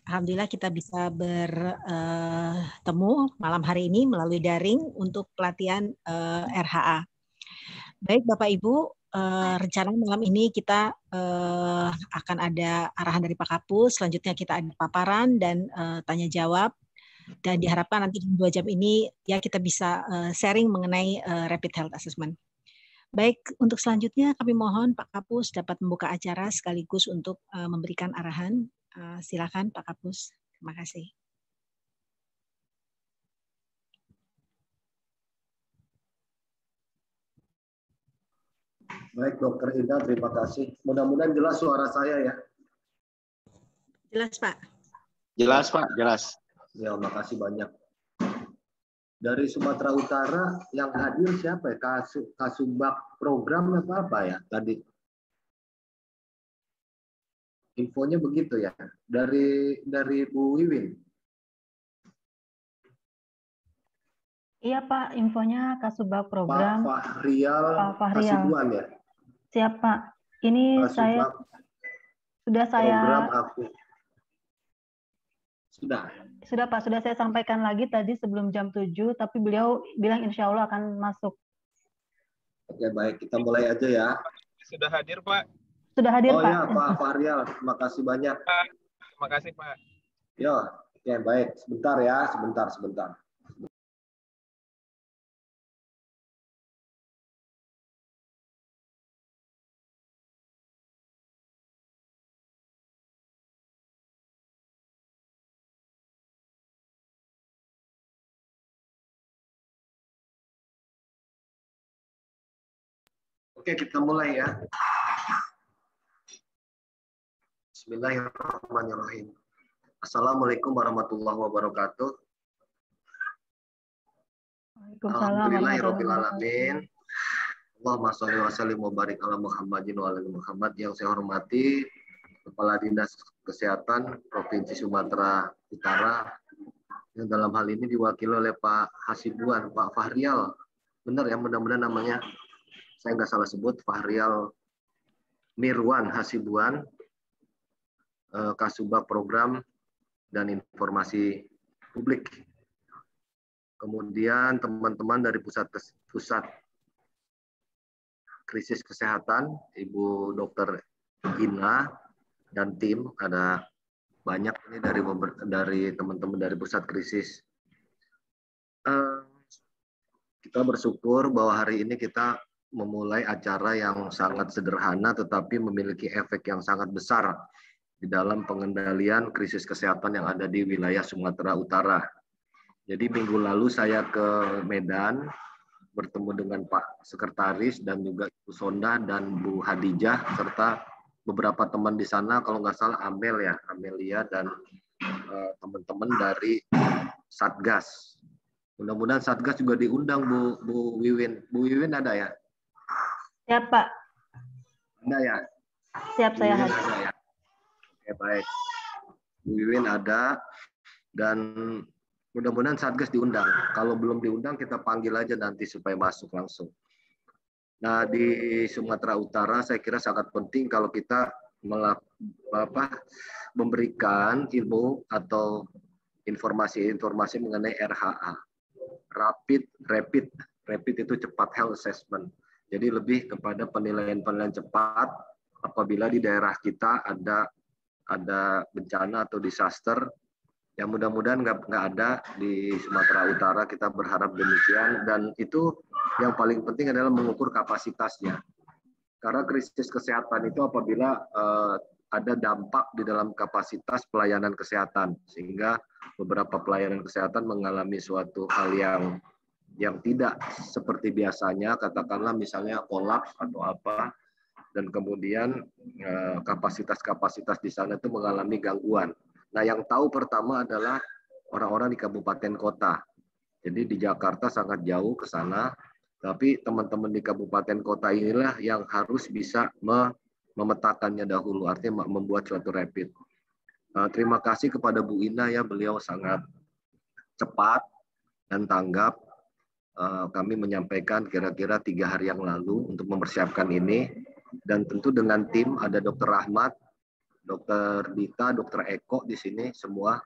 Alhamdulillah kita bisa bertemu malam hari ini melalui daring untuk pelatihan RHA. Baik Bapak Ibu, rencana malam ini kita akan ada arahan dari Pak Kapus, selanjutnya kita ada paparan dan tanya jawab, dan diharapkan nanti 2 jam ini ya kita bisa sharing mengenai rapid health assessment. Baik, untuk selanjutnya kami mohon Pak Kapus dapat membuka acara sekaligus untuk memberikan arahan. Silakan Pak Kapus. Terima kasih. Baik, Dokter Ida, terima kasih. Mudah-mudahan jelas suara saya ya. Jelas, Pak. Jelas, Pak, jelas. Ya, makasih banyak. Dari Sumatera Utara yang hadir siapa ya? Kasubag program apa ya tadi? Infonya begitu ya. Dari Bu Wiwin. Iya Pak, infonya Kasubag program. Pak Fahrial. Hasibuan ya. Siap Pak. Ini Kasubag sudah saya. Program aku. Sudah Pak, sudah saya sampaikan lagi tadi sebelum jam 7, tapi beliau bilang insya Allah akan masuk. Oke, baik. Kita mulai aja ya. Sudah hadir, Pak. Sudah hadir, Pak. Oh ya, Pak Fahrial. Terima kasih banyak. Terima kasih, Pak. Yo, oke, baik. Sebentar ya, sebentar. Oke, kita mulai ya. Bismillahirrahmanirrahim. Assalamualaikum warahmatullahi wabarakatuh. Alhamdulillahirrahmanirrahim. Allahumma sholli wa sallim wa barik ala Muhammadin wa ala Muhammad. Yang saya hormati Kepala Dinas Kesehatan Provinsi Sumatera Utara, yang dalam hal ini diwakili oleh Pak Hasibuan, Pak Fahrial. Benar ya, mudah-mudahan namanya saya nggak salah sebut, Fahrial Mirwan Hasibuan, Kasubag Program dan Informasi Publik. Kemudian teman-teman dari pusat krisis kesehatan, Ibu Dr. Gina dan tim, ada banyak ini dari teman-teman dari pusat krisis. Kita bersyukur bahwa hari ini kita memulai acara yang sangat sederhana tetapi memiliki efek yang sangat besar di dalam pengendalian krisis kesehatan yang ada di wilayah Sumatera Utara. Jadi minggu lalu saya ke Medan bertemu dengan Pak Sekretaris dan juga Ibu Sonda dan Bu Hadijah serta beberapa teman di sana, kalau nggak salah Amelia dan teman-teman dari Satgas. Mudah-mudahan Satgas juga diundang Bu Wiwin. Bu Wiwin ada ya? Siap Pak. Ada ya? Siap, saya hadir. Ada ya? Oke, baik. Bu Wiwin ada, dan mudah-mudahan Satgas diundang. Kalau belum diundang, kita panggil aja nanti supaya masuk langsung. Nah, di Sumatera Utara saya kira sangat penting kalau kita memberikan ilmu atau informasi-informasi mengenai RHA. Rapid itu cepat health assessment. Jadi lebih kepada penilaian-penilaian cepat apabila di daerah kita ada bencana atau disaster, yang mudah-mudahan nggak ada di Sumatera Utara, kita berharap demikian. Dan itu yang paling penting adalah mengukur kapasitasnya. Karena krisis kesehatan itu apabila ada dampak di dalam kapasitas pelayanan kesehatan, sehingga beberapa pelayanan kesehatan mengalami suatu hal yang tidak seperti biasanya, katakanlah misalnya kolaps atau apa, dan kemudian kapasitas-kapasitas di sana itu mengalami gangguan. Nah, yang tahu pertama adalah orang-orang di kabupaten kota. Jadi di Jakarta sangat jauh ke sana, tapi teman-teman di kabupaten kota inilah yang harus bisa memetakannya dahulu, artinya membuat suatu rapid. Terima kasih kepada Bu Ina ya, beliau sangat cepat dan tanggap. Kami menyampaikan kira-kira 3 hari yang lalu untuk mempersiapkan ini. Dan tentu dengan tim ada Dr. Rahmat, Dr. Dita, Dr. Eko di sini semua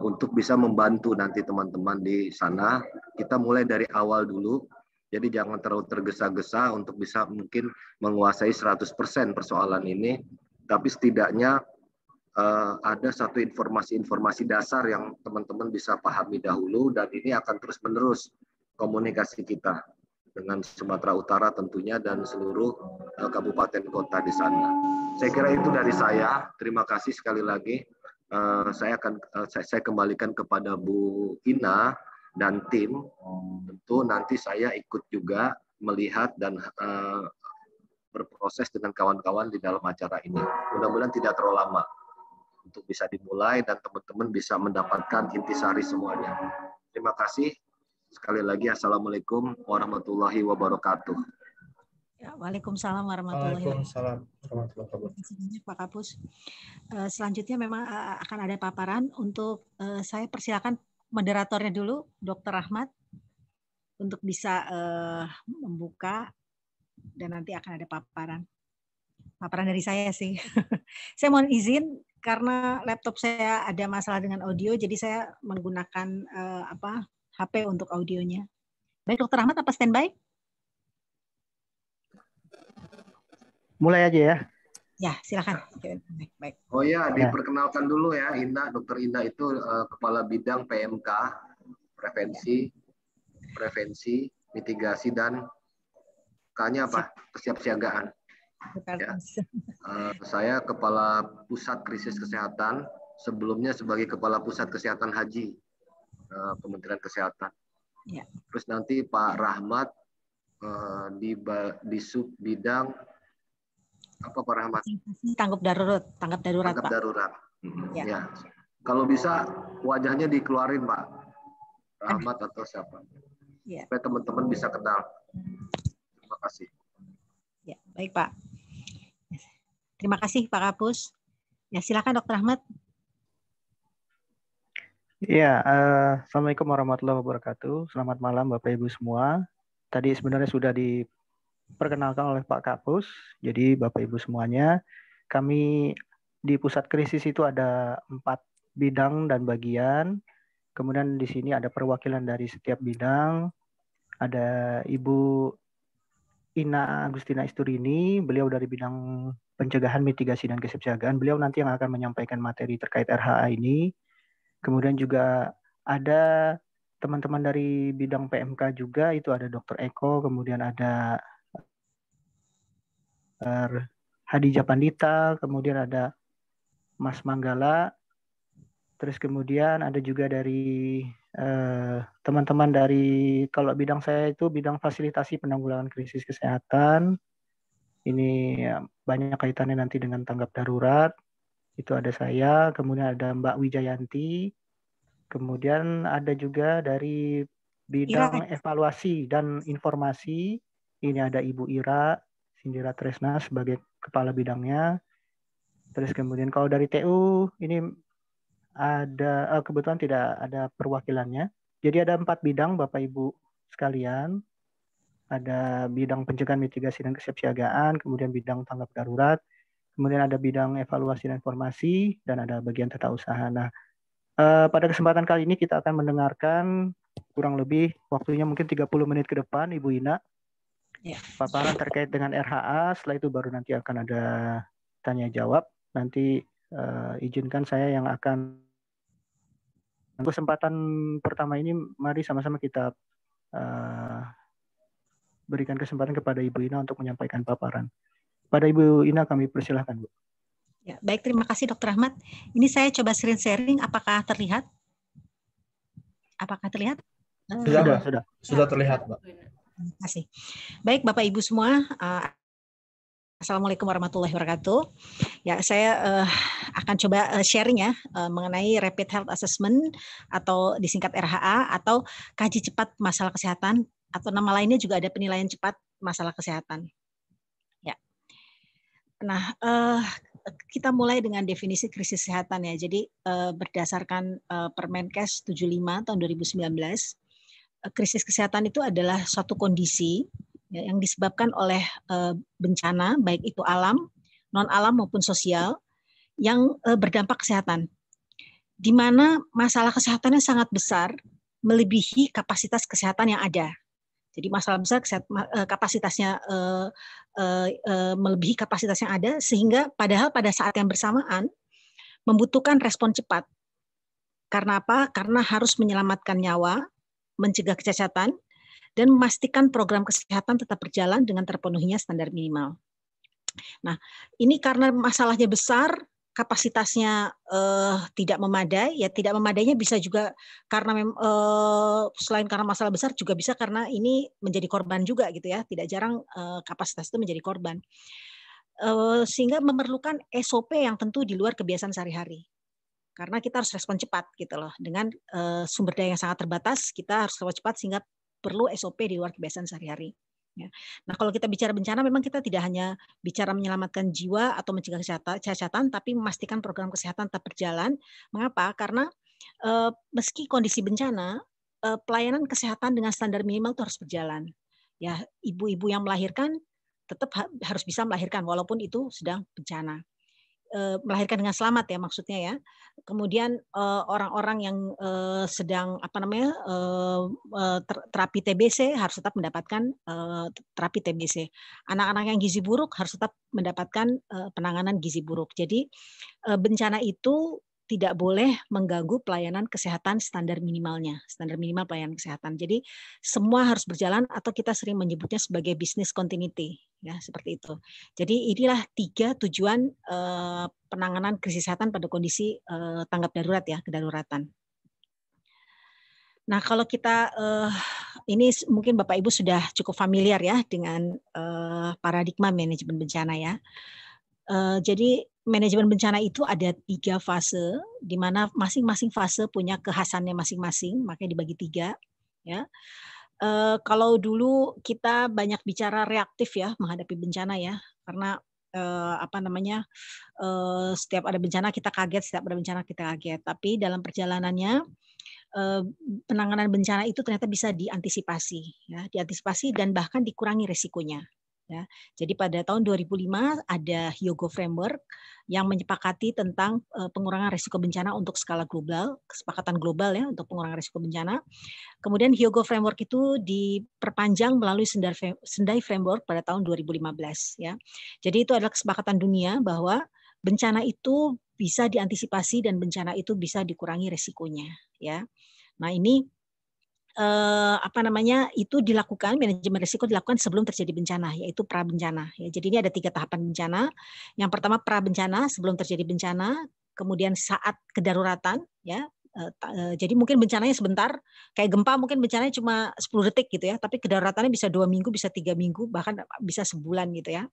untuk bisa membantu nanti teman-teman di sana. Kita mulai dari awal dulu. Jadi jangan terlalu tergesa-gesa untuk bisa mungkin menguasai 100% persoalan ini. Tapi setidaknya ada satu informasi-informasi dasar yang teman-teman bisa pahami dahulu, dan ini akan terus-menerus komunikasi kita dengan Sumatera Utara tentunya dan seluruh kabupaten kota di sana. Saya kira itu dari saya. Terima kasih sekali lagi. Saya kembalikan kepada Bu Ina dan tim. Tentu nanti saya ikut juga melihat dan berproses dengan kawan-kawan di dalam acara ini. Mudah-mudahan tidak terlalu lama untuk bisa dimulai dan teman-teman bisa mendapatkan intisari semuanya. Terima kasih. Sekali lagi, Assalamualaikum warahmatullahi wabarakatuh. Ya, Waalaikumsalam warahmatullahi wabarakatuh. Waalaikumsalam warahmatullahi wabarakatuh. Terima kasih banyak Pak Kapus. Selanjutnya memang akan ada paparan. Untuk saya persilakan moderatornya dulu, Dr. Rahmat, untuk bisa membuka dan nanti akan ada paparan. Paparan dari saya sih. Saya mohon izin karena laptop saya ada masalah dengan audio, jadi saya menggunakan HP untuk audionya. Baik, Dr. Rahmat, apa standby? Mulai aja ya. Ya, silakan. Baik. Oh ya, diperkenalkan dulu ya, Indah. Dr. Indah itu Kepala Bidang PMK, Prevensi, Mitigasi, dan K-nya apa? Kesiapsiagaan. Ya. Saya Kepala Pusat Krisis Kesehatan, sebelumnya sebagai Kepala Pusat Kesehatan Haji, Kementerian Kesehatan. Ya. Terus nanti Pak Rahmat di sub bidang apa Pak Rahmat? Tanggap darurat. Tanggap Pak. Darurat. Ya. Kalau bisa wajahnya dikeluarin Pak Rahmat atau siapa? Ya. Supaya teman-teman bisa kenal. Terima kasih. Ya, baik Pak. Terima kasih Pak Kapus. Ya, silakan Dr. Rahmat. Ya, Assalamualaikum warahmatullahi wabarakatuh. Selamat malam Bapak Ibu semua. Tadi sebenarnya sudah diperkenalkan oleh Pak Kapus. Jadi Bapak Ibu semuanya, kami di pusat krisis itu ada 4 bidang dan bagian. Kemudian di sini ada perwakilan dari setiap bidang. Ada Ibu Ina Agustina Isturini, beliau dari bidang pencegahan, mitigasi, dan kesiapsiagaan. Beliau nanti yang akan menyampaikan materi terkait RHA ini. Kemudian juga ada teman-teman dari bidang PMK juga, itu ada Dr. Eko, kemudian ada Hadijah Pandita, kemudian ada Mas Manggala, terus kemudian ada juga dari teman-teman dari, kalau bidang saya itu bidang fasilitasi penanggulangan krisis kesehatan. Ini banyak kaitannya nanti dengan tanggap darurat. Itu ada saya, kemudian ada Mbak Wijayanti, kemudian ada juga dari bidang evaluasi dan informasi. Ini ada Ibu Ira Sindira Tresna sebagai kepala bidangnya. Terus kemudian kalau dari TU ini ada kebetulan tidak ada perwakilannya. Jadi ada 4 bidang Bapak Ibu sekalian. Ada bidang pencegahan, mitigasi, dan kesiapsiagaan, kemudian bidang tanggap darurat, kemudian ada bidang evaluasi dan informasi, dan ada bagian tata usaha. Nah, pada kesempatan kali ini kita akan mendengarkan kurang lebih waktunya mungkin 30 menit ke depan, Ibu Ina. Ya. Paparan terkait dengan RHA, setelah itu baru nanti akan ada tanya jawab. Nanti izinkan saya yang akan kesempatan pertama ini, mari sama-sama kita berikan kesempatan kepada Ibu Ina untuk menyampaikan paparan. Pada Ibu Ina kami persilahkan, Bu. Ya, baik, terima kasih Dr. Rahmat. Ini saya coba screen sharing, apakah terlihat? Apakah terlihat? Sudah terlihat, Mbak. Terima kasih. Baik, Bapak Ibu semua, Assalamualaikum warahmatullahi wabarakatuh. Ya, saya akan coba sharing ya mengenai Rapid Health Assessment atau disingkat RHA atau kaji cepat masalah kesehatan, atau nama lainnya juga ada penilaian cepat masalah kesehatan. Ya. Nah, kita mulai dengan definisi krisis kesehatan ya. Jadi berdasarkan Permenkes 75 tahun 2019, krisis kesehatan itu adalah suatu kondisi ya, yang disebabkan oleh bencana, baik itu alam, non alam maupun sosial, yang berdampak kesehatan, di mana masalah kesehatannya sangat besar, melebihi kapasitas kesehatan yang ada. Jadi masalah besar kapasitasnya melebihi kapasitas yang ada, sehingga padahal pada saat yang bersamaan membutuhkan respon cepat. Karena apa? Karena harus menyelamatkan nyawa, mencegah kecacatan, dan memastikan program kesehatan tetap berjalan dengan terpenuhinya standar minimal. Nah, ini karena masalahnya besar, kapasitasnya tidak memadai, ya tidak memadainya bisa juga karena selain karena masalah besar juga bisa karena ini menjadi korban juga gitu ya, tidak jarang kapasitas itu menjadi korban, sehingga memerlukan SOP yang tentu di luar kebiasaan sehari-hari, karena kita harus respon cepat gitu loh, dengan sumber daya yang sangat terbatas kita harus respon cepat sehingga perlu SOP di luar kebiasaan sehari-hari. Ya. Nah, kalau kita bicara bencana, memang kita tidak hanya bicara menyelamatkan jiwa atau mencegah kecacatan, tapi memastikan program kesehatan tetap berjalan. Mengapa? Karena meski kondisi bencana, pelayanan kesehatan dengan standar minimal itu harus berjalan. Ya, ibu-ibu yang melahirkan tetap harus bisa melahirkan walaupun itu sedang bencana. Melahirkan dengan selamat ya maksudnya ya. Kemudian orang-orang yang sedang terapi TBC harus tetap mendapatkan terapi TBC. Anak-anak yang gizi buruk harus tetap mendapatkan penanganan gizi buruk. Jadi bencana itu tidak boleh mengganggu pelayanan kesehatan standar minimalnya, standar minimal pelayanan kesehatan. Jadi semua harus berjalan atau kita sering menyebutnya sebagai business continuity, ya seperti itu. Jadi inilah 3 tujuan penanganan krisis kesehatan pada kondisi tanggap darurat ya, kedaruratan. Nah, kalau kita ini mungkin Bapak Ibu sudah cukup familiar ya dengan paradigma manajemen bencana ya. Jadi manajemen bencana itu ada 3 fase, di mana masing-masing fase punya kekhasannya masing-masing, makanya dibagi 3. Ya. Kalau dulu kita banyak bicara reaktif ya menghadapi bencana ya, karena setiap ada bencana kita kaget, setiap ada bencana kita kaget. Tapi dalam perjalanannya penanganan bencana itu ternyata bisa diantisipasi, ya, diantisipasi dan bahkan dikurangi resikonya. Ya, jadi pada tahun 2005 ada Hyogo Framework yang menyepakati tentang pengurangan risiko bencana untuk skala global, kesepakatan global ya untuk pengurangan risiko bencana. Kemudian Hyogo Framework itu diperpanjang melalui Sendai Framework pada tahun 2015 ya. Jadi itu adalah kesepakatan dunia bahwa bencana itu bisa diantisipasi dan bencana itu bisa dikurangi risikonya ya. Nah, ini itu dilakukan, manajemen risiko dilakukan sebelum terjadi bencana, yaitu pra-bencana. Ya, jadi ini ada 3 tahapan bencana. Yang pertama pra-bencana, sebelum terjadi bencana, kemudian saat kedaruratan, ya. Jadi mungkin bencananya sebentar, kayak gempa mungkin bencananya cuma 10 detik gitu ya, tapi kedaruratannya bisa 2 minggu, bisa 3 minggu, bahkan bisa sebulan gitu ya.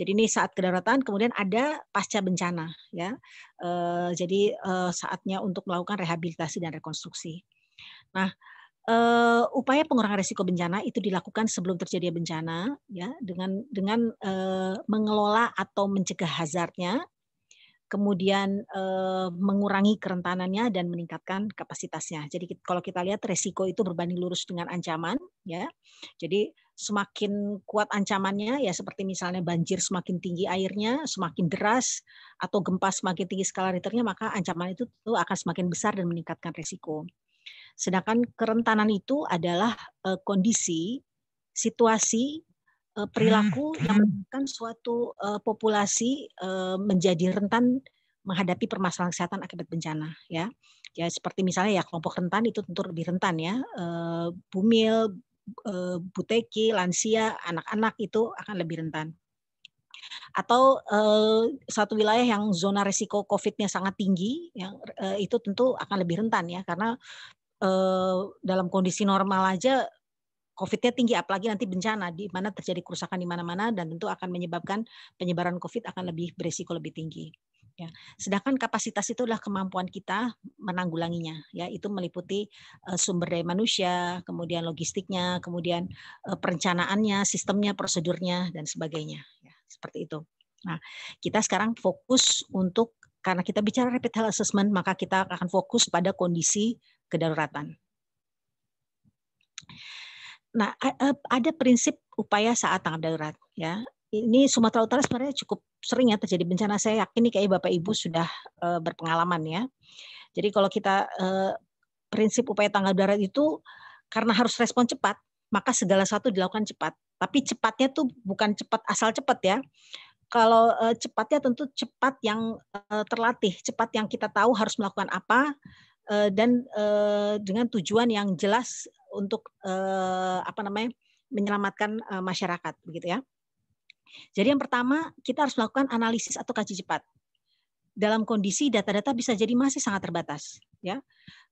Jadi ini saat kedaruratan, kemudian ada pasca bencana, ya. Jadi saatnya untuk melakukan rehabilitasi dan rekonstruksi. Nah, upaya pengurangan risiko bencana itu dilakukan sebelum terjadi bencana, ya, dengan mengelola atau mencegah hazardnya, kemudian mengurangi kerentanannya dan meningkatkan kapasitasnya. Jadi kalau kita lihat risiko itu berbanding lurus dengan ancaman, ya. Jadi semakin kuat ancamannya, ya seperti misalnya banjir semakin tinggi airnya, semakin deras, atau gempa semakin tinggi skala Richternya, maka ancaman itu akan semakin besar dan meningkatkan risiko. Sedangkan kerentanan itu adalah kondisi, situasi, perilaku yang menyebabkan suatu populasi menjadi rentan menghadapi permasalahan kesehatan akibat bencana. Ya, seperti misalnya ya kelompok rentan itu tentu lebih rentan ya, bumil, buteki, lansia, anak-anak itu akan lebih rentan. Atau satu wilayah yang zona risiko COVID-nya sangat tinggi, yang itu tentu akan lebih rentan ya, karena dalam kondisi normal aja COVID-nya tinggi, apalagi nanti bencana di mana terjadi kerusakan di mana-mana dan tentu akan menyebabkan penyebaran COVID akan lebih berisiko lebih tinggi. Ya. Sedangkan kapasitas itu adalah kemampuan kita menanggulanginya. Ya, itu meliputi sumber daya manusia, kemudian logistiknya, kemudian perencanaannya, sistemnya, prosedurnya dan sebagainya. Ya, seperti itu. Nah, kita sekarang fokus untuk karena kita bicara rapid health assessment, maka kita akan fokus pada kondisi kedaruratan. Nah, ada prinsip upaya saat tanggap darurat, ya. Ini Sumatera Utara sebenarnya cukup sering ya terjadi bencana. Saya yakin nih kayak Bapak Ibu sudah berpengalaman ya. Jadi kalau kita prinsip upaya tanggap darurat itu karena harus respon cepat, maka segala sesuatu dilakukan cepat. Tapi cepatnya tuh bukan cepat asal cepat ya. Kalau cepatnya tentu cepat yang terlatih, cepat yang kita tahu harus melakukan apa dan dengan tujuan yang jelas untuk menyelamatkan masyarakat, begitu ya. Jadi yang pertama kita harus melakukan analisis atau kaji cepat. Dalam kondisi data-data bisa jadi masih sangat terbatas, ya.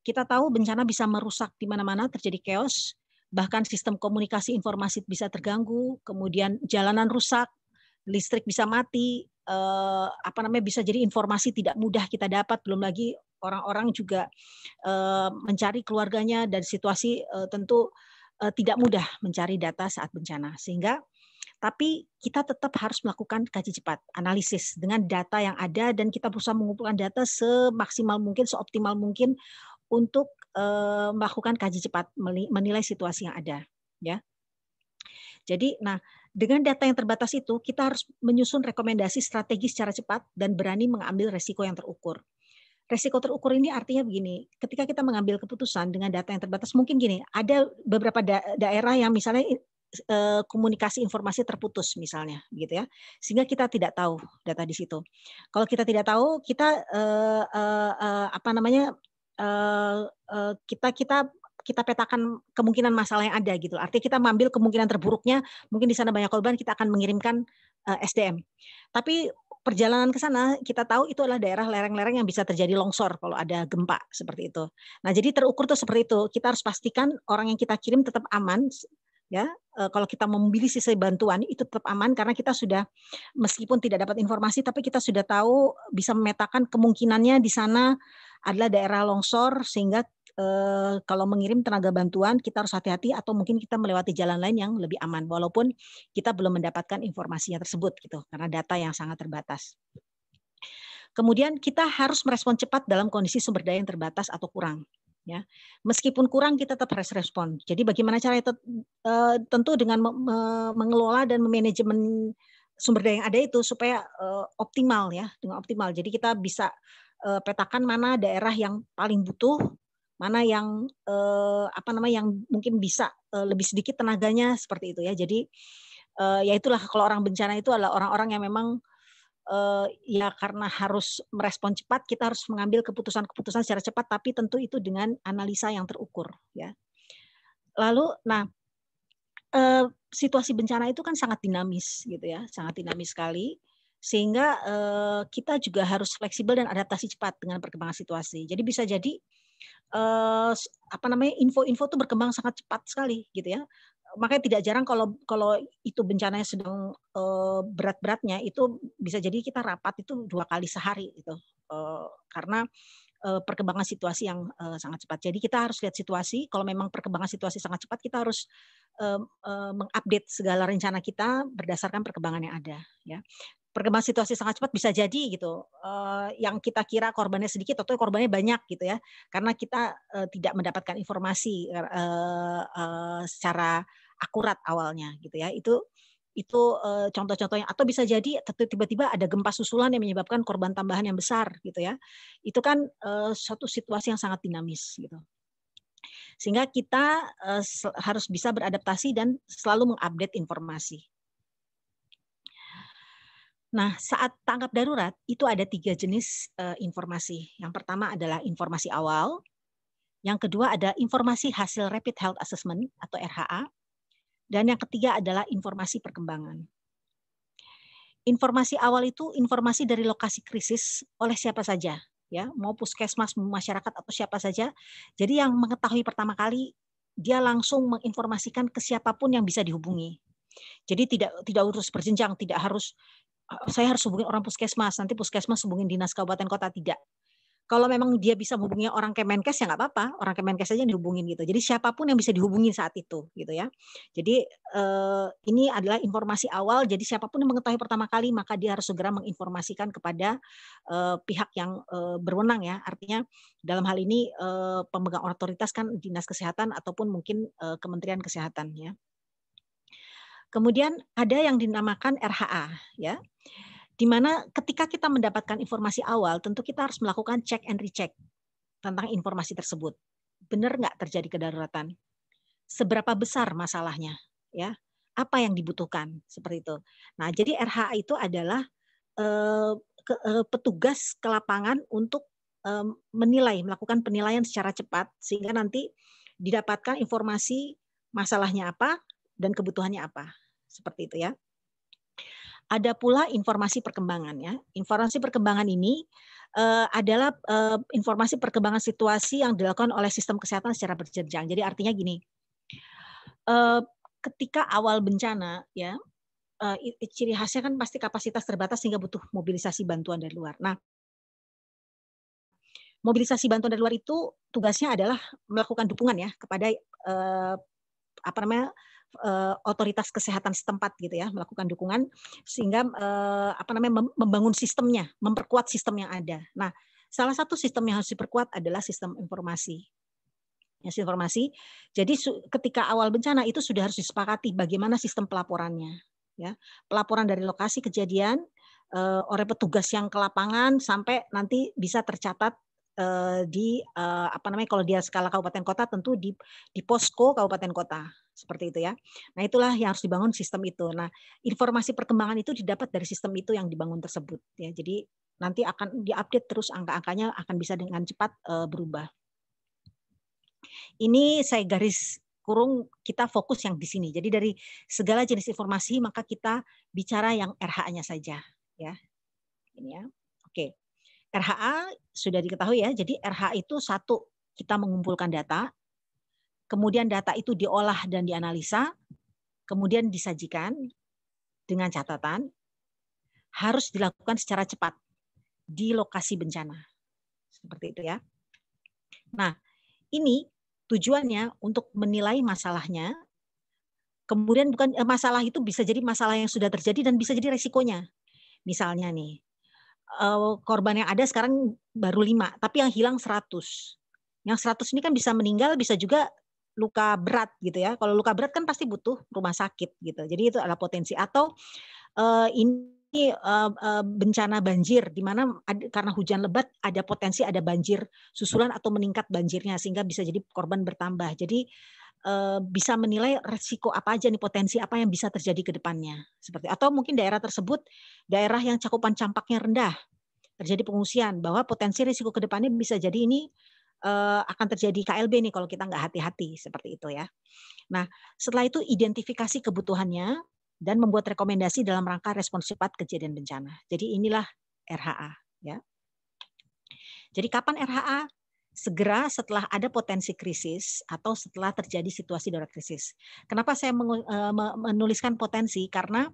Kita tahu bencana bisa merusak di mana-mana, terjadi chaos, bahkan sistem komunikasi informasi bisa terganggu, kemudian jalanan rusak, listrik bisa mati, bisa jadi informasi tidak mudah kita dapat, belum lagi orang-orang juga mencari keluarganya dan situasi tentu tidak mudah mencari data saat bencana. Sehingga tapi kita tetap harus melakukan kaji cepat, analisis dengan data yang ada dan kita berusaha mengumpulkan data semaksimal mungkin, seoptimal mungkin untuk melakukan kaji cepat, menilai situasi yang ada, ya. Jadi, nah, dengan data yang terbatas itu kita harus menyusun rekomendasi strategi secara cepat dan berani mengambil resiko yang terukur. Resiko terukur ini artinya begini, ketika kita mengambil keputusan dengan data yang terbatas, mungkin gini, ada beberapa daerah yang misalnya komunikasi informasi terputus misalnya, gitu ya, sehingga kita tidak tahu data di situ. Kalau kita tidak tahu, kita kita petakan kemungkinan masalah yang ada gitu. Artinya kita mengambil kemungkinan terburuknya, mungkin di sana banyak korban, kita akan mengirimkan SDM. Tapi perjalanan ke sana kita tahu itu adalah daerah lereng-lereng yang bisa terjadi longsor kalau ada gempa seperti itu. Nah, jadi terukur tuh seperti itu. Kita harus pastikan orang yang kita kirim tetap aman, ya. Kalau kita mobilisasi bantuan itu tetap aman karena kita sudah meskipun tidak dapat informasi tapi kita sudah tahu bisa memetakan kemungkinannya di sana adalah daerah longsor sehingga kalau mengirim tenaga bantuan kita harus hati-hati atau mungkin kita melewati jalan lain yang lebih aman walaupun kita belum mendapatkan informasinya tersebut gitu karena data yang sangat terbatas. Kemudian kita harus merespon cepat dalam kondisi sumber daya yang terbatas atau kurang. Ya, meskipun kurang kita tetap harus respon. Jadi bagaimana caranya tentu dengan mengelola dan memanajemen sumber daya yang ada itu supaya optimal ya, dengan optimal. Jadi kita bisa petakan mana daerah yang paling butuh, mana yang yang mungkin bisa lebih sedikit tenaganya seperti itu ya. Jadi ya itulah kalau orang bencana itu adalah orang-orang yang memang ya karena harus merespon cepat, kita harus mengambil keputusan-keputusan secara cepat, tapi tentu itu dengan analisa yang terukur, ya. Lalu, nah, situasi bencana itu kan sangat dinamis, gitu ya, sangat dinamis sekali, sehingga kita juga harus fleksibel dan adaptasi cepat dengan perkembangan situasi. Jadi bisa jadi info-info itu berkembang sangat cepat sekali, gitu ya. Makanya tidak jarang kalau itu bencananya sedang berat-beratnya itu bisa jadi kita rapat itu 2 kali sehari gitu karena perkembangan situasi yang sangat cepat. Jadi kita harus lihat situasi. Kalau memang perkembangan situasi sangat cepat, kita harus mengupdate segala rencana kita berdasarkan perkembangan yang ada. Ya, perkembangan situasi sangat cepat bisa jadi gitu. Yang kita kira korbannya sedikit, atau korbannya banyak gitu ya. Karena kita tidak mendapatkan informasi secara akurat awalnya gitu ya. Itu contoh-contohnya. Atau bisa jadi tiba-tiba ada gempa susulan yang menyebabkan korban tambahan yang besar gitu ya. Itu kan suatu situasi yang sangat dinamis gitu. Sehingga kita harus bisa beradaptasi dan selalu mengupdate informasi. Nah, saat tanggap darurat itu ada 3 jenis informasi. Yang pertama adalah informasi awal. Yang kedua ada informasi hasil Rapid Health Assessment atau RHA. Dan yang ketiga adalah informasi perkembangan. Informasi awal itu informasi dari lokasi krisis oleh siapa saja, ya, mau puskesmas, mau masyarakat atau siapa saja. Jadi yang mengetahui pertama kali dia langsung menginformasikan ke siapapun yang bisa dihubungi. Jadi tidak urus berjenjang, tidak harus saya harus hubungin orang puskesmas, nanti puskesmas hubungin dinas kabupaten kota, tidak. Kalau memang dia bisa menghubungi orang Kemenkes ya nggak apa-apa, orang Kemenkes aja yang dihubungin gitu. Jadi siapapun yang bisa dihubungin saat itu gitu ya. Jadi ini adalah informasi awal. Jadi siapapun yang mengetahui pertama kali maka dia harus segera menginformasikan kepada pihak yang berwenang ya. Artinya dalam hal ini pemegang otoritas kan Dinas Kesehatan ataupun mungkin Kementerian Kesehatan ya. Kemudian ada yang dinamakan RHA ya. Di mana ketika kita mendapatkan informasi awal, tentu kita harus melakukan check and recheck tentang informasi tersebut. Benar nggak terjadi kedaruratan? Seberapa besar masalahnya? Ya, apa yang dibutuhkan? Seperti itu. Nah, jadi RHA itu adalah petugas ke lapangan untuk menilai, melakukan penilaian secara cepat, sehingga nanti didapatkan informasi masalahnya apa dan kebutuhannya apa. Seperti itu ya. Ada pula informasi perkembangan ya. Informasi perkembangan ini adalah informasi perkembangan situasi yang dilakukan oleh sistem kesehatan secara berjenjang. Jadi artinya gini, ketika awal bencana ya, ciri khasnya kan pasti kapasitas terbatas sehingga butuh mobilisasi bantuan dari luar. Nah, mobilisasi bantuan dari luar itu tugasnya adalah melakukan dukungan ya kepada otoritas kesehatan setempat gitu ya, melakukan dukungan sehingga membangun sistemnya, memperkuat sistem yang ada. Nah, salah satu sistem yang harus diperkuat adalah sistem informasi. Ya, sistem informasi. Jadi ketika awal bencana itu sudah harus disepakati bagaimana sistem pelaporannya. Ya, pelaporan dari lokasi kejadian oleh petugas yang ke lapangan sampai nanti bisa tercatat di kalau dia skala kabupaten kota tentu di posko kabupaten kota seperti itu ya. Nah, itulah yang harus dibangun sistem itu. Nah, informasi perkembangan itu didapat dari sistem itu yang dibangun tersebut ya. Jadi nanti akan diupdate terus, angka-angkanya akan bisa dengan cepat berubah. Ini saya garis kurung, kita fokus yang di sini. Jadi dari segala jenis informasi maka kita bicara yang RHA-nya saja ya. Ini ya. Oke. RHA sudah diketahui ya, jadi RHA itu satu, kita mengumpulkan data, kemudian data itu diolah dan dianalisa, kemudian disajikan dengan catatan, harus dilakukan secara cepat di lokasi bencana. Seperti itu ya. Nah, ini tujuannya untuk menilai masalahnya, kemudian bukan masalah itu bisa jadi masalah yang sudah terjadi dan bisa jadi resikonya. Misalnya nih, korban yang ada sekarang baru 5, tapi yang hilang 100. Yang 100 ini kan bisa meninggal, bisa juga luka berat gitu ya. Kalau luka berat kan pasti butuh rumah sakit gitu. Jadi itu adalah potensi. Atau ini bencana banjir di mana karena hujan lebat ada potensi ada banjir susulan atau meningkat banjirnya sehingga bisa jadi korban bertambah. Jadi bisa menilai resiko apa aja nih, potensi apa yang bisa terjadi ke depannya. Seperti atau mungkin daerah tersebut daerah yang cakupan campaknya rendah, terjadi pengungsian, bahwa potensi risiko ke depannya bisa jadi ini akan terjadi KLB nih kalau kita nggak hati-hati, seperti itu ya. Nah, setelah itu identifikasi kebutuhannya dan membuat rekomendasi dalam rangka respons cepat kejadian bencana. Jadi inilah RHA ya. Jadi kapan RHA? Segera setelah ada potensi krisis atau setelah terjadi situasi darurat krisis. Kenapa saya menuliskan potensi? Karena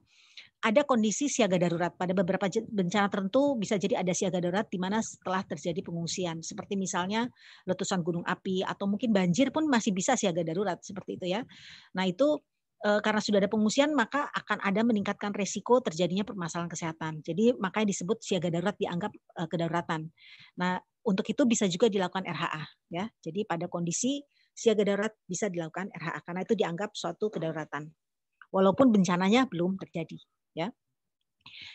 ada kondisi siaga darurat. Pada beberapa bencana tertentu bisa jadi ada siaga darurat di mana setelah terjadi pengungsian. Seperti misalnya letusan gunung api atau mungkin banjir pun masih bisa siaga darurat seperti itu ya. Nah itu karena sudah ada pengungsian maka akan ada meningkatkan resiko terjadinya permasalahan kesehatan. Jadi makanya disebut siaga darurat dianggap kedaruratan. Nah untuk itu bisa juga dilakukan RHA ya. Jadi pada kondisi siaga darurat bisa dilakukan RHA karena itu dianggap suatu kedaruratan. Walaupun bencananya belum terjadi ya.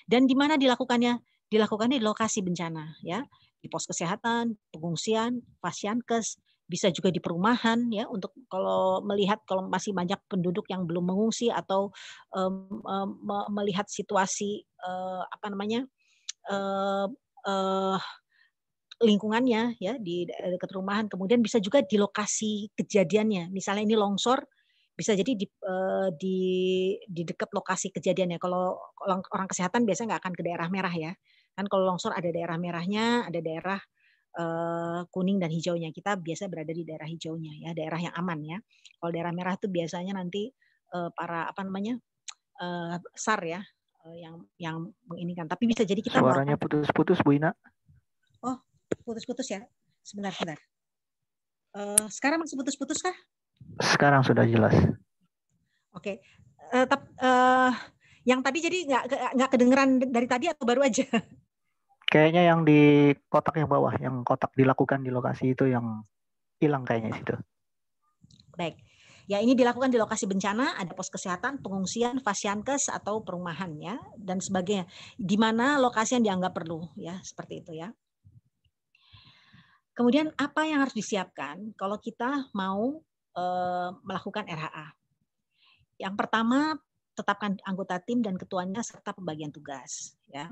Dan di mana dilakukannya? Dilakukannya di lokasi bencana ya. Di pos kesehatan, pengungsian, pasienkes, bisa juga di perumahan ya untuk kalau melihat kalau masih banyak penduduk yang belum mengungsi atau melihat situasi lingkungannya ya di dekat rumahan, kemudian bisa juga di lokasi kejadiannya. Misalnya ini longsor, bisa jadi di dekat lokasi kejadiannya. Kalau orang kesehatan biasanya nggak akan ke daerah merah ya. Kan kalau longsor ada daerah merahnya, ada daerah kuning dan hijaunya. Kita biasa berada di daerah hijaunya ya, daerah yang aman ya. Kalau daerah merah itu biasanya nanti para SAR ya yang menginikan. Tapi bisa jadi kita suaranya putus-putus Bu Ina. Oh, putus-putus ya. Sebentar. Sekarang masih putus-putus kah? Sekarang sudah jelas. Oke. Yang tadi jadi nggak kedengeran dari tadi atau baru aja? Kayaknya yang di kotak yang bawah, yang kotak dilakukan di lokasi itu yang hilang kayaknya situ. Baik. Ya, ini dilakukan di lokasi bencana, ada pos kesehatan, pengungsian, fasiankes atau perumahan ya dan sebagainya. Di mana lokasi yang dianggap perlu ya, seperti itu ya. Kemudian apa yang harus disiapkan kalau kita mau melakukan RHA? Yang pertama, tetapkan anggota tim dan ketuanya serta pembagian tugas ya.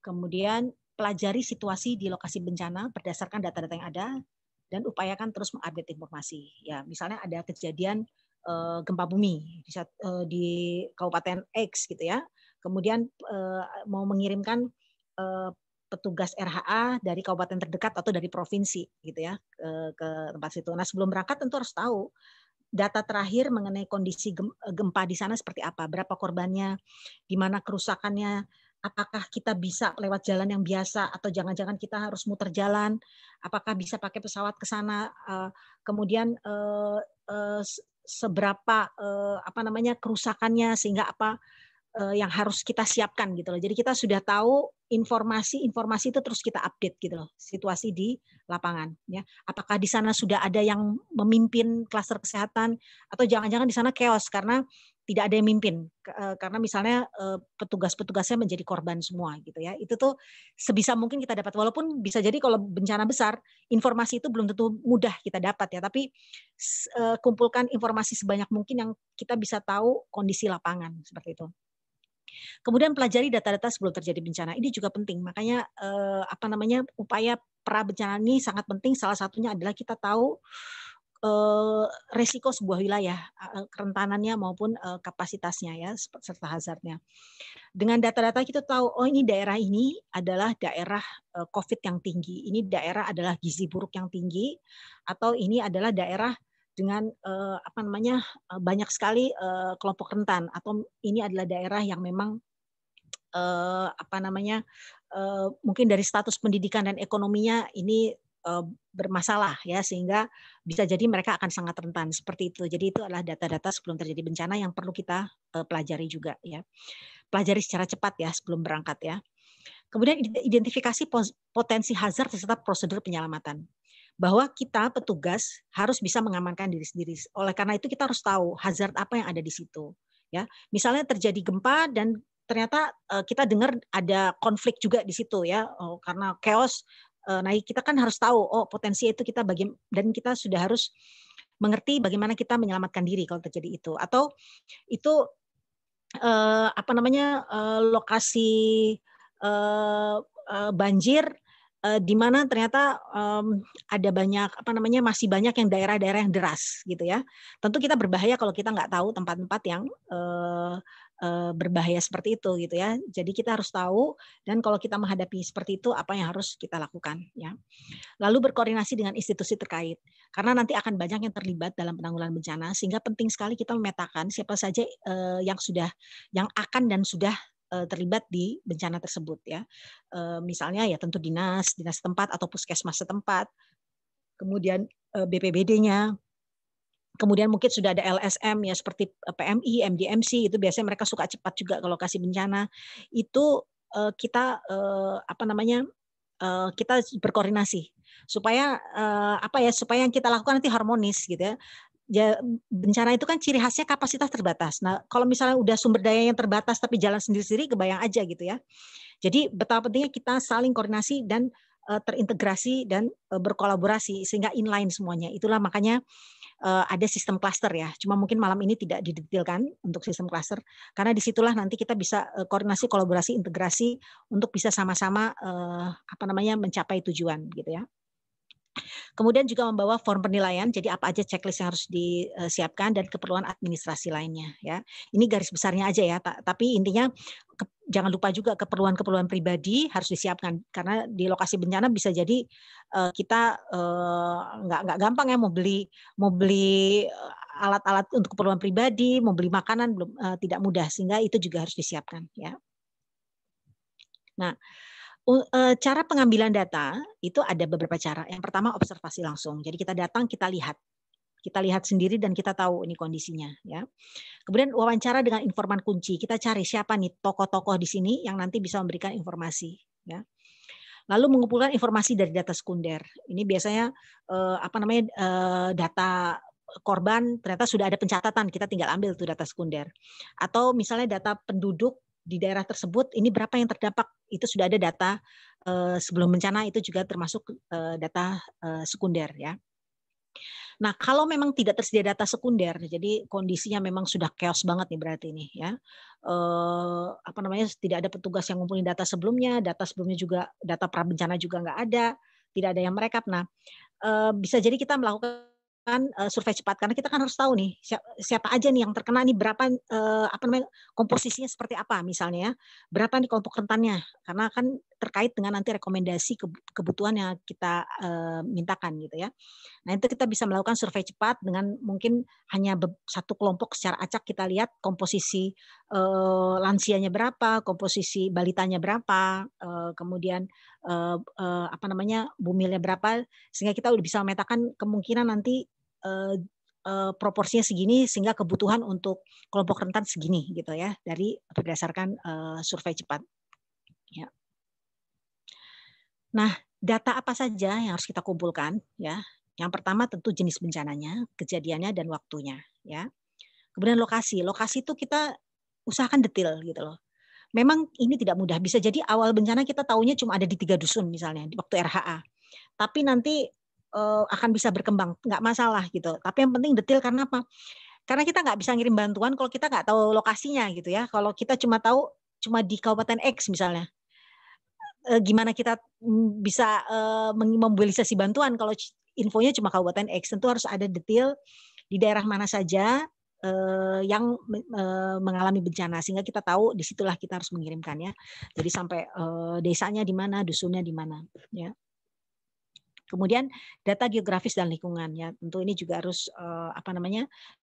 Kemudian pelajari situasi di lokasi bencana berdasarkan data-data yang ada dan upayakan terus mengupdate informasi. Ya, misalnya ada kejadian gempa bumi di Kabupaten X gitu ya. Kemudian mau mengirimkan petugas RHA dari kabupaten terdekat atau dari provinsi gitu ya ke tempat situ. Nah, sebelum berangkat tentu harus tahu data terakhir mengenai kondisi gempa di sana seperti apa, berapa korbannya, di mana kerusakannya, apakah kita bisa lewat jalan yang biasa atau jangan-jangan kita harus muter jalan, apakah bisa pakai pesawat ke sana, kemudian seberapa kerusakannya sehingga apa yang harus kita siapkan gitu loh. Jadi kita sudah tahu informasi itu terus kita update gitu loh, situasi di lapangan ya. Apakah di sana sudah ada yang memimpin klaster kesehatan atau jangan-jangan di sana chaos karena tidak ada yang mimpin karena misalnya petugas-petugasnya menjadi korban semua gitu ya. Itu tuh sebisa mungkin kita dapat, walaupun bisa jadi kalau bencana besar informasi itu belum tentu mudah kita dapat ya, tapi kumpulkan informasi sebanyak mungkin yang kita bisa tahu kondisi lapangan seperti itu. Kemudian pelajari data-data sebelum terjadi bencana. Ini juga penting. Makanya upaya pra bencana ini sangat penting. Salah satunya adalah kita tahu resiko sebuah wilayah, kerentanannya maupun kapasitasnya ya serta hazardnya. Dengan data-data kita tahu, oh ini daerah ini adalah daerah COVID yang tinggi, ini daerah adalah gizi buruk yang tinggi, atau ini adalah daerah dengan banyak sekali kelompok rentan, atau ini adalah daerah yang memang mungkin dari status pendidikan dan ekonominya ini bermasalah ya, sehingga bisa jadi mereka akan sangat rentan seperti itu. Jadi itu adalah data-data sebelum terjadi bencana yang perlu kita pelajari juga ya. Pelajari secara cepat ya sebelum berangkat ya. Kemudian identifikasi potensi hazard serta prosedur penyelamatan. Bahwa kita petugas harus bisa mengamankan diri sendiri. Oleh karena itu kita harus tahu hazard apa yang ada di situ. Ya, misalnya terjadi gempa dan ternyata kita dengar ada konflik juga di situ ya, karena chaos. Nah, kita kan harus tahu, oh potensi itu kita dan kita sudah harus mengerti bagaimana kita menyelamatkan diri kalau terjadi itu. Atau itu lokasi banjir di mana ternyata ada masih banyak yang daerah-daerah yang deras gitu ya. Tentu kita berbahaya kalau kita nggak tahu tempat-tempat yang berbahaya seperti itu gitu ya. Jadi kita harus tahu, dan kalau kita menghadapi seperti itu apa yang harus kita lakukan ya. Lalu berkoordinasi dengan institusi terkait, karena nanti akan banyak yang terlibat dalam penanggulangan bencana, sehingga penting sekali kita memetakan siapa saja yang akan dan sudah terlibat di bencana tersebut ya. Misalnya ya tentu dinas tempat atau puskesmas setempat, kemudian BPBD-nya, kemudian mungkin sudah ada LSM ya seperti PMI, MDMC, itu biasanya mereka suka cepat juga ke lokasi bencana. Itu kita kita berkoordinasi supaya supaya yang kita lakukan nanti harmonis gitu ya. Bencana itu kan ciri khasnya kapasitas terbatas. Nah, kalau misalnya udah sumber daya yang terbatas tapi jalan sendiri-sendiri, kebayang aja gitu ya. Jadi betapa pentingnya kita saling koordinasi dan terintegrasi dan berkolaborasi sehingga inline semuanya. Itulah makanya ada sistem cluster ya. Cuma mungkin malam ini tidak didetailkan untuk sistem cluster, karena disitulah nanti kita bisa koordinasi, kolaborasi, integrasi untuk bisa sama-sama mencapai tujuan gitu ya. Kemudian juga membawa form penilaian, jadi apa aja checklist yang harus disiapkan dan keperluan administrasi lainnya ya. Ini garis besarnya aja ya, tapi intinya jangan lupa juga keperluan-keperluan pribadi harus disiapkan, karena di lokasi bencana bisa jadi kita nggak gampang ya mau beli alat-alat untuk keperluan pribadi, mau beli makanan tidak mudah, sehingga itu juga harus disiapkan ya. Nah, Cara pengambilan data itu ada beberapa cara. Yang pertama observasi langsung. Jadi kita datang, kita lihat sendiri dan kita tahu ini kondisinya, ya. Kemudian wawancara dengan informan kunci. Kita cari siapa nih tokoh-tokoh di sini yang nanti bisa memberikan informasi, ya. Lalu mengumpulkan informasi dari data sekunder. Ini biasanya data korban ternyata sudah ada pencatatan, kita tinggal ambil tuh data sekunder. Atau misalnya data penduduk di daerah tersebut ini berapa yang terdampak, itu sudah ada data sebelum bencana, itu juga termasuk data sekunder, ya. Nah, kalau memang tidak tersedia data sekunder, jadi kondisinya memang sudah chaos banget nih berarti ini, ya. Tidak ada petugas yang ngumpulin data sebelumnya juga data prabencana juga nggak ada, tidak ada yang merekap. Nah, bisa jadi kita melakukan survei cepat karena kita kan harus tahu nih siapa aja nih yang terkena nih, berapa komposisinya seperti apa misalnya, ya. Berapa nih kelompok rentannya, karena kan terkait dengan nanti rekomendasi kebutuhan yang kita mintakan gitu, ya. Nah, itu kita bisa melakukan survei cepat dengan mungkin hanya satu kelompok secara acak, kita lihat komposisi lansianya berapa, komposisi balitanya berapa, kemudian bumilnya berapa, sehingga kita udah bisa memetakan kemungkinan nanti proporsinya segini sehingga kebutuhan untuk kelompok rentan segini gitu, ya, dari berdasarkan survei cepat, ya. Nah, data apa saja yang harus kita kumpulkan, ya? Yang pertama tentu jenis bencananya, kejadiannya dan waktunya, ya. Kemudian lokasi. Lokasi itu kita usahakan detail gitu loh. Memang ini tidak mudah. Bisa jadi awal bencana kita taunya cuma ada di 3 dusun misalnya di waktu RHA. Tapi nanti akan bisa berkembang, nggak masalah gitu. Tapi yang penting detail, karena apa? Karena kita nggak bisa ngirim bantuan kalau kita nggak tahu lokasinya gitu, ya. Kalau kita cuma tahu di Kabupaten X misalnya, gimana kita bisa memobilisasi bantuan kalau infonya cuma Kabupaten X. Tentu harus ada detail di daerah mana saja yang mengalami bencana, sehingga kita tahu disitulah kita harus mengirimkannya. Jadi sampai desanya di mana, dusunnya di mana, ya. Kemudian data geografis dan lingkungan, ya. Tentu ini juga harus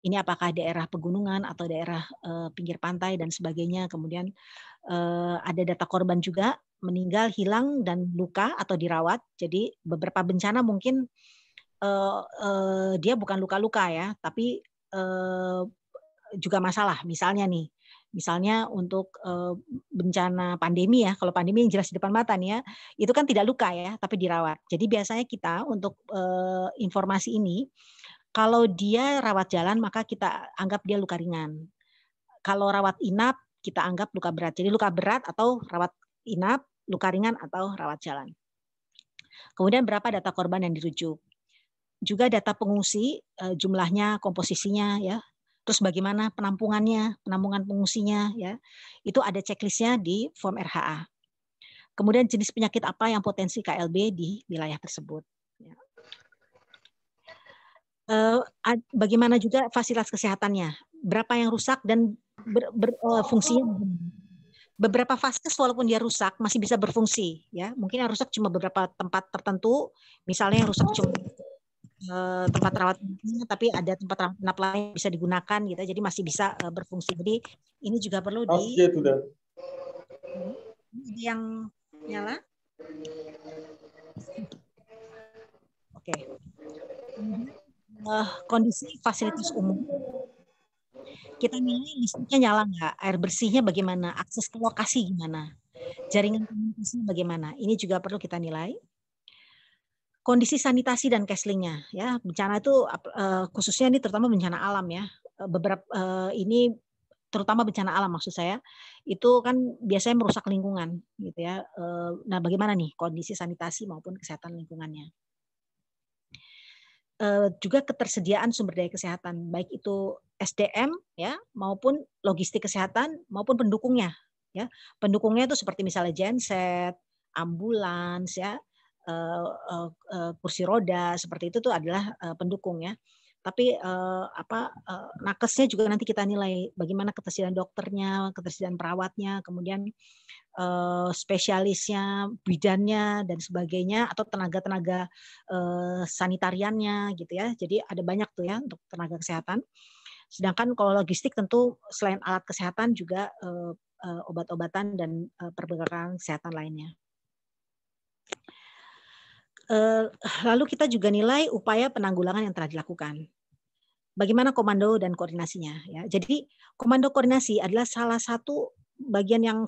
ini apakah daerah pegunungan atau daerah pinggir pantai dan sebagainya. Kemudian ada data korban juga, meninggal, hilang, dan luka atau dirawat. Jadi beberapa bencana mungkin dia bukan luka-luka, ya, tapi juga masalah. Misalnya untuk bencana pandemi, ya, kalau pandemi yang jelas di depan mata nih, ya, itu kan tidak luka, ya, tapi dirawat. Jadi biasanya kita untuk informasi ini, kalau dia rawat jalan maka kita anggap dia luka ringan. Kalau rawat inap kita anggap luka berat. Jadi luka berat atau rawat inap, luka ringan atau rawat jalan. Kemudian berapa data korban yang dirujuk. Juga data pengungsi, jumlahnya, komposisinya, ya. Terus bagaimana penampungan pengungsinya, ya. Itu ada checklistnya di form RHA. Kemudian jenis penyakit apa yang potensi KLB di wilayah tersebut. Ya. Bagaimana juga fasilitas kesehatannya, berapa yang rusak dan fungsinya. Beberapa vaskes walaupun dia rusak masih bisa berfungsi, ya. Mungkin yang rusak cuma beberapa tempat tertentu, misalnya yang rusak cuma tempat rawat, tapi ada tempat rawat inap lain bisa digunakan gitu, jadi masih bisa berfungsi. Jadi ini juga perlu yang nyala. Oke. Kondisi fasilitas umum. Kita nilai listriknya nyala nggak, air bersihnya bagaimana, akses ke lokasi gimana, jaringan komunikasinya bagaimana. Ini juga perlu kita nilai. Kondisi sanitasi dan cashlingnya, ya. Bencana itu khususnya ini terutama bencana alam, ya. Ini terutama bencana alam maksud saya, itu kan biasanya merusak lingkungan gitu, ya. Nah, bagaimana nih kondisi sanitasi maupun kesehatan lingkungannya. Juga ketersediaan sumber daya kesehatan, baik itu SDM, ya, maupun logistik kesehatan maupun pendukungnya, ya. Pendukungnya itu seperti misalnya genset, ambulans, ya, kursi roda, seperti itu tuh adalah pendukung, ya. Tapi nakesnya juga nanti kita nilai bagaimana ketersediaan dokternya, ketersediaan perawatnya, kemudian spesialisnya, bidannya dan sebagainya, atau tenaga-tenaga sanitariannya gitu, ya. Jadi ada banyak tuh, ya, untuk tenaga kesehatan. Sedangkan kalau logistik tentu selain alat kesehatan juga obat-obatan dan perbekalan kesehatan lainnya. Lalu kita juga nilai upaya penanggulangan yang telah dilakukan. Bagaimana komando dan koordinasinya, ya. Jadi komando koordinasi adalah salah satu bagian yang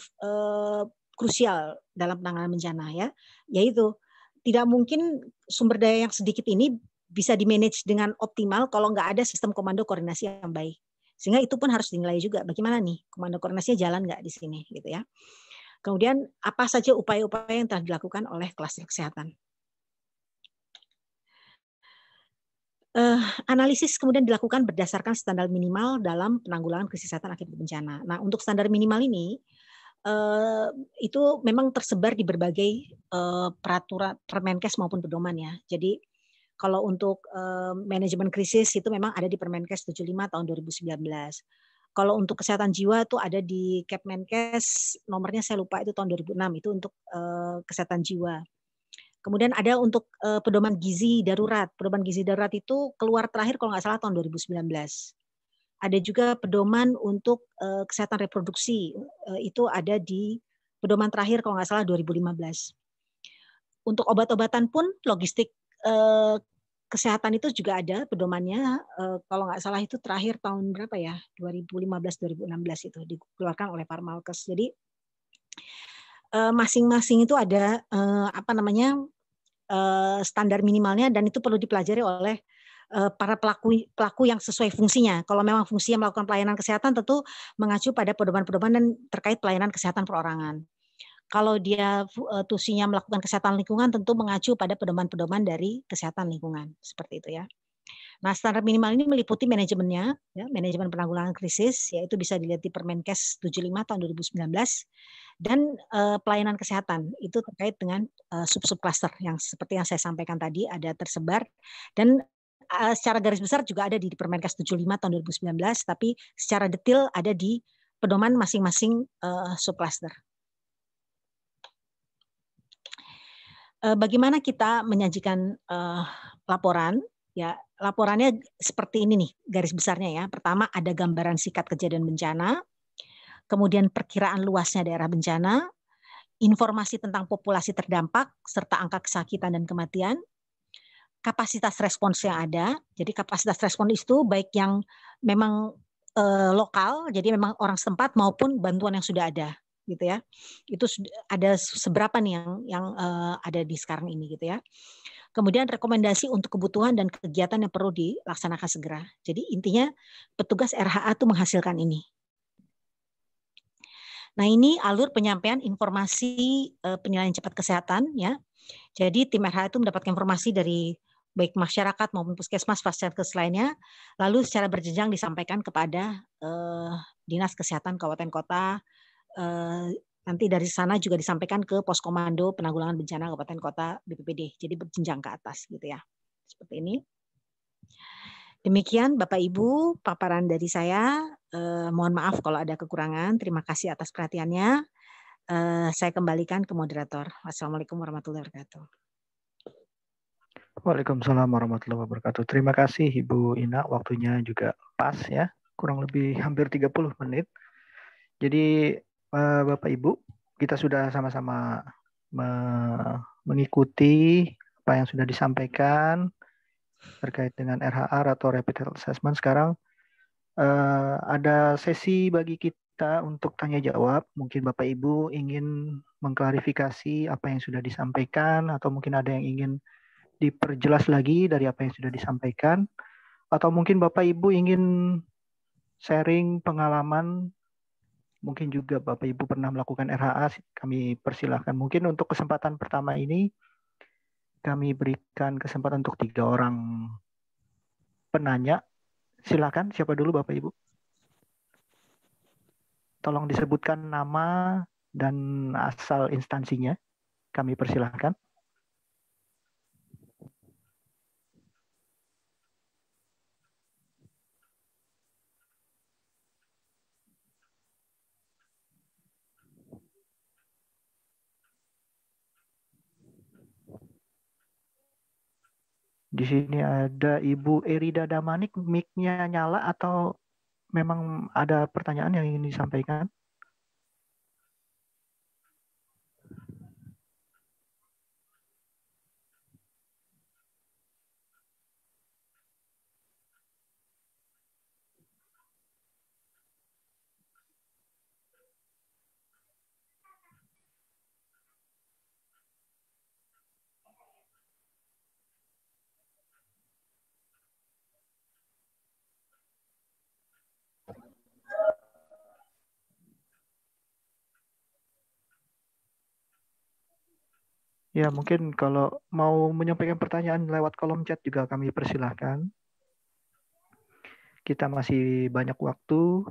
krusial dalam penanganan bencana, ya. Yaitu tidak mungkin sumber daya yang sedikit ini bisa di-manage dengan optimal kalau nggak ada sistem komando koordinasi yang baik. Sehingga itu pun harus dinilai juga bagaimana nih komando koordinasinya jalan nggak di sini, gitu ya. Kemudian apa saja upaya-upaya yang telah dilakukan oleh klaster kesehatan. Analisis kemudian dilakukan berdasarkan standar minimal dalam penanggulangan krisis kesehatan akibat bencana. Nah, untuk standar minimal ini itu memang tersebar di berbagai peraturan Permenkes maupun pedoman, ya. Jadi kalau untuk manajemen krisis itu memang ada di Permenkes 75 tahun 2019. Kalau untuk kesehatan jiwa itu ada di Kepmenkes, nomornya saya lupa itu tahun 2006, itu untuk kesehatan jiwa. Kemudian ada untuk pedoman gizi darurat. Pedoman gizi darurat itu keluar terakhir kalau nggak salah tahun 2019. Ada juga pedoman untuk kesehatan reproduksi. Itu ada di pedoman terakhir kalau nggak salah 2015. Untuk obat-obatan pun logistik kesehatan itu juga ada pedomannya. Kalau nggak salah itu terakhir tahun berapa ya? 2015-2016 itu dikeluarkan oleh Parmalkes. Jadi masing-masing itu ada standar minimalnya dan itu perlu dipelajari oleh para pelaku yang sesuai fungsinya. Kalau memang fungsinya melakukan pelayanan kesehatan tentu mengacu pada pedoman-pedoman dan terkait pelayanan kesehatan perorangan. Kalau dia tusinya melakukan kesehatan lingkungan tentu mengacu pada pedoman-pedoman dari kesehatan lingkungan, seperti itu, ya. Nah, standar minimal ini meliputi manajemennya, ya, manajemen penanggulangan krisis, yaitu bisa dilihat di Permenkes 75 tahun 2019, dan pelayanan kesehatan itu terkait dengan sub-sub cluster yang seperti yang saya sampaikan tadi ada tersebar, dan secara garis besar juga ada di Permenkes 75 tahun 2019, tapi secara detail ada di pedoman masing-masing sub cluster. Bagaimana kita menyajikan laporan? Ya, laporannya seperti ini nih, garis besarnya, ya. Pertama ada gambaran sikat kejadian bencana, kemudian perkiraan luasnya daerah bencana, informasi tentang populasi terdampak serta angka kesakitan dan kematian, kapasitas respons yang ada. Jadi kapasitas respons itu baik yang memang lokal, jadi memang orang setempat maupun bantuan yang sudah ada, gitu ya. Itu ada seberapa nih yang ada di sekarang ini, gitu ya. Kemudian rekomendasi untuk kebutuhan dan kegiatan yang perlu dilaksanakan segera. Jadi intinya petugas RHA itu menghasilkan ini. Nah, ini alur penyampaian informasi penilaian cepat kesehatan, ya. Jadi tim RHA itu mendapatkan informasi dari baik masyarakat maupun puskesmas, vaskes lainnya, lalu secara berjenjang disampaikan kepada dinas kesehatan kabupaten kota. Nanti dari sana juga disampaikan ke pos komando penanggulangan bencana kabupaten kota BPBD. Jadi berjenjang ke atas, gitu ya. Seperti ini. Demikian Bapak Ibu paparan dari saya. Mohon maaf kalau ada kekurangan. Terima kasih atas perhatiannya. Saya kembalikan ke moderator. Wassalamualaikum warahmatullahi wabarakatuh. Waalaikumsalam warahmatullahi wabarakatuh. Terima kasih Ibu Ina. Waktunya juga pas, ya. Kurang lebih hampir 30 menit. Jadi Bapak Ibu, kita sudah sama-sama mengikuti apa yang sudah disampaikan terkait dengan RHA atau Rapid Health Assessment. Sekarang ada sesi bagi kita untuk tanya jawab. Mungkin Bapak Ibu ingin mengklarifikasi apa yang sudah disampaikan, atau mungkin ada yang ingin diperjelas lagi dari apa yang sudah disampaikan, atau mungkin Bapak Ibu ingin sharing pengalaman. Mungkin juga Bapak Ibu pernah melakukan RHA, kami persilahkan. Mungkin untuk kesempatan pertama ini, kami berikan kesempatan untuk 3 orang penanya. Silakan, siapa dulu Bapak Ibu? Tolong disebutkan nama dan asal instansinya. Kami persilahkan. Di sini ada Ibu Erida Damanik, mic-nya nyala atau memang ada pertanyaan yang ingin disampaikan? Ya, mungkin kalau mau menyampaikan pertanyaan lewat kolom chat juga kami persilahkan. Kita masih banyak waktu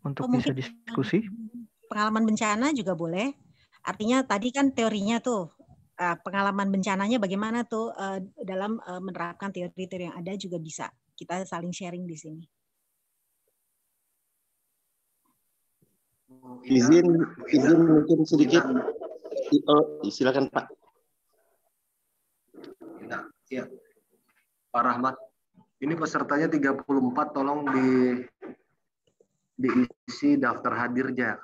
untuk bisa diskusi. Pengalaman bencana juga boleh. Artinya tadi kan teorinya tuh, pengalaman bencananya bagaimana tuh dalam menerapkan teori-teori yang ada juga bisa. Kita saling sharing di sini. Izin mungkin sedikit. Silakan Pak. Iya. Pak Rahmat, ini pesertanya 34, tolong diisi daftar hadirnya.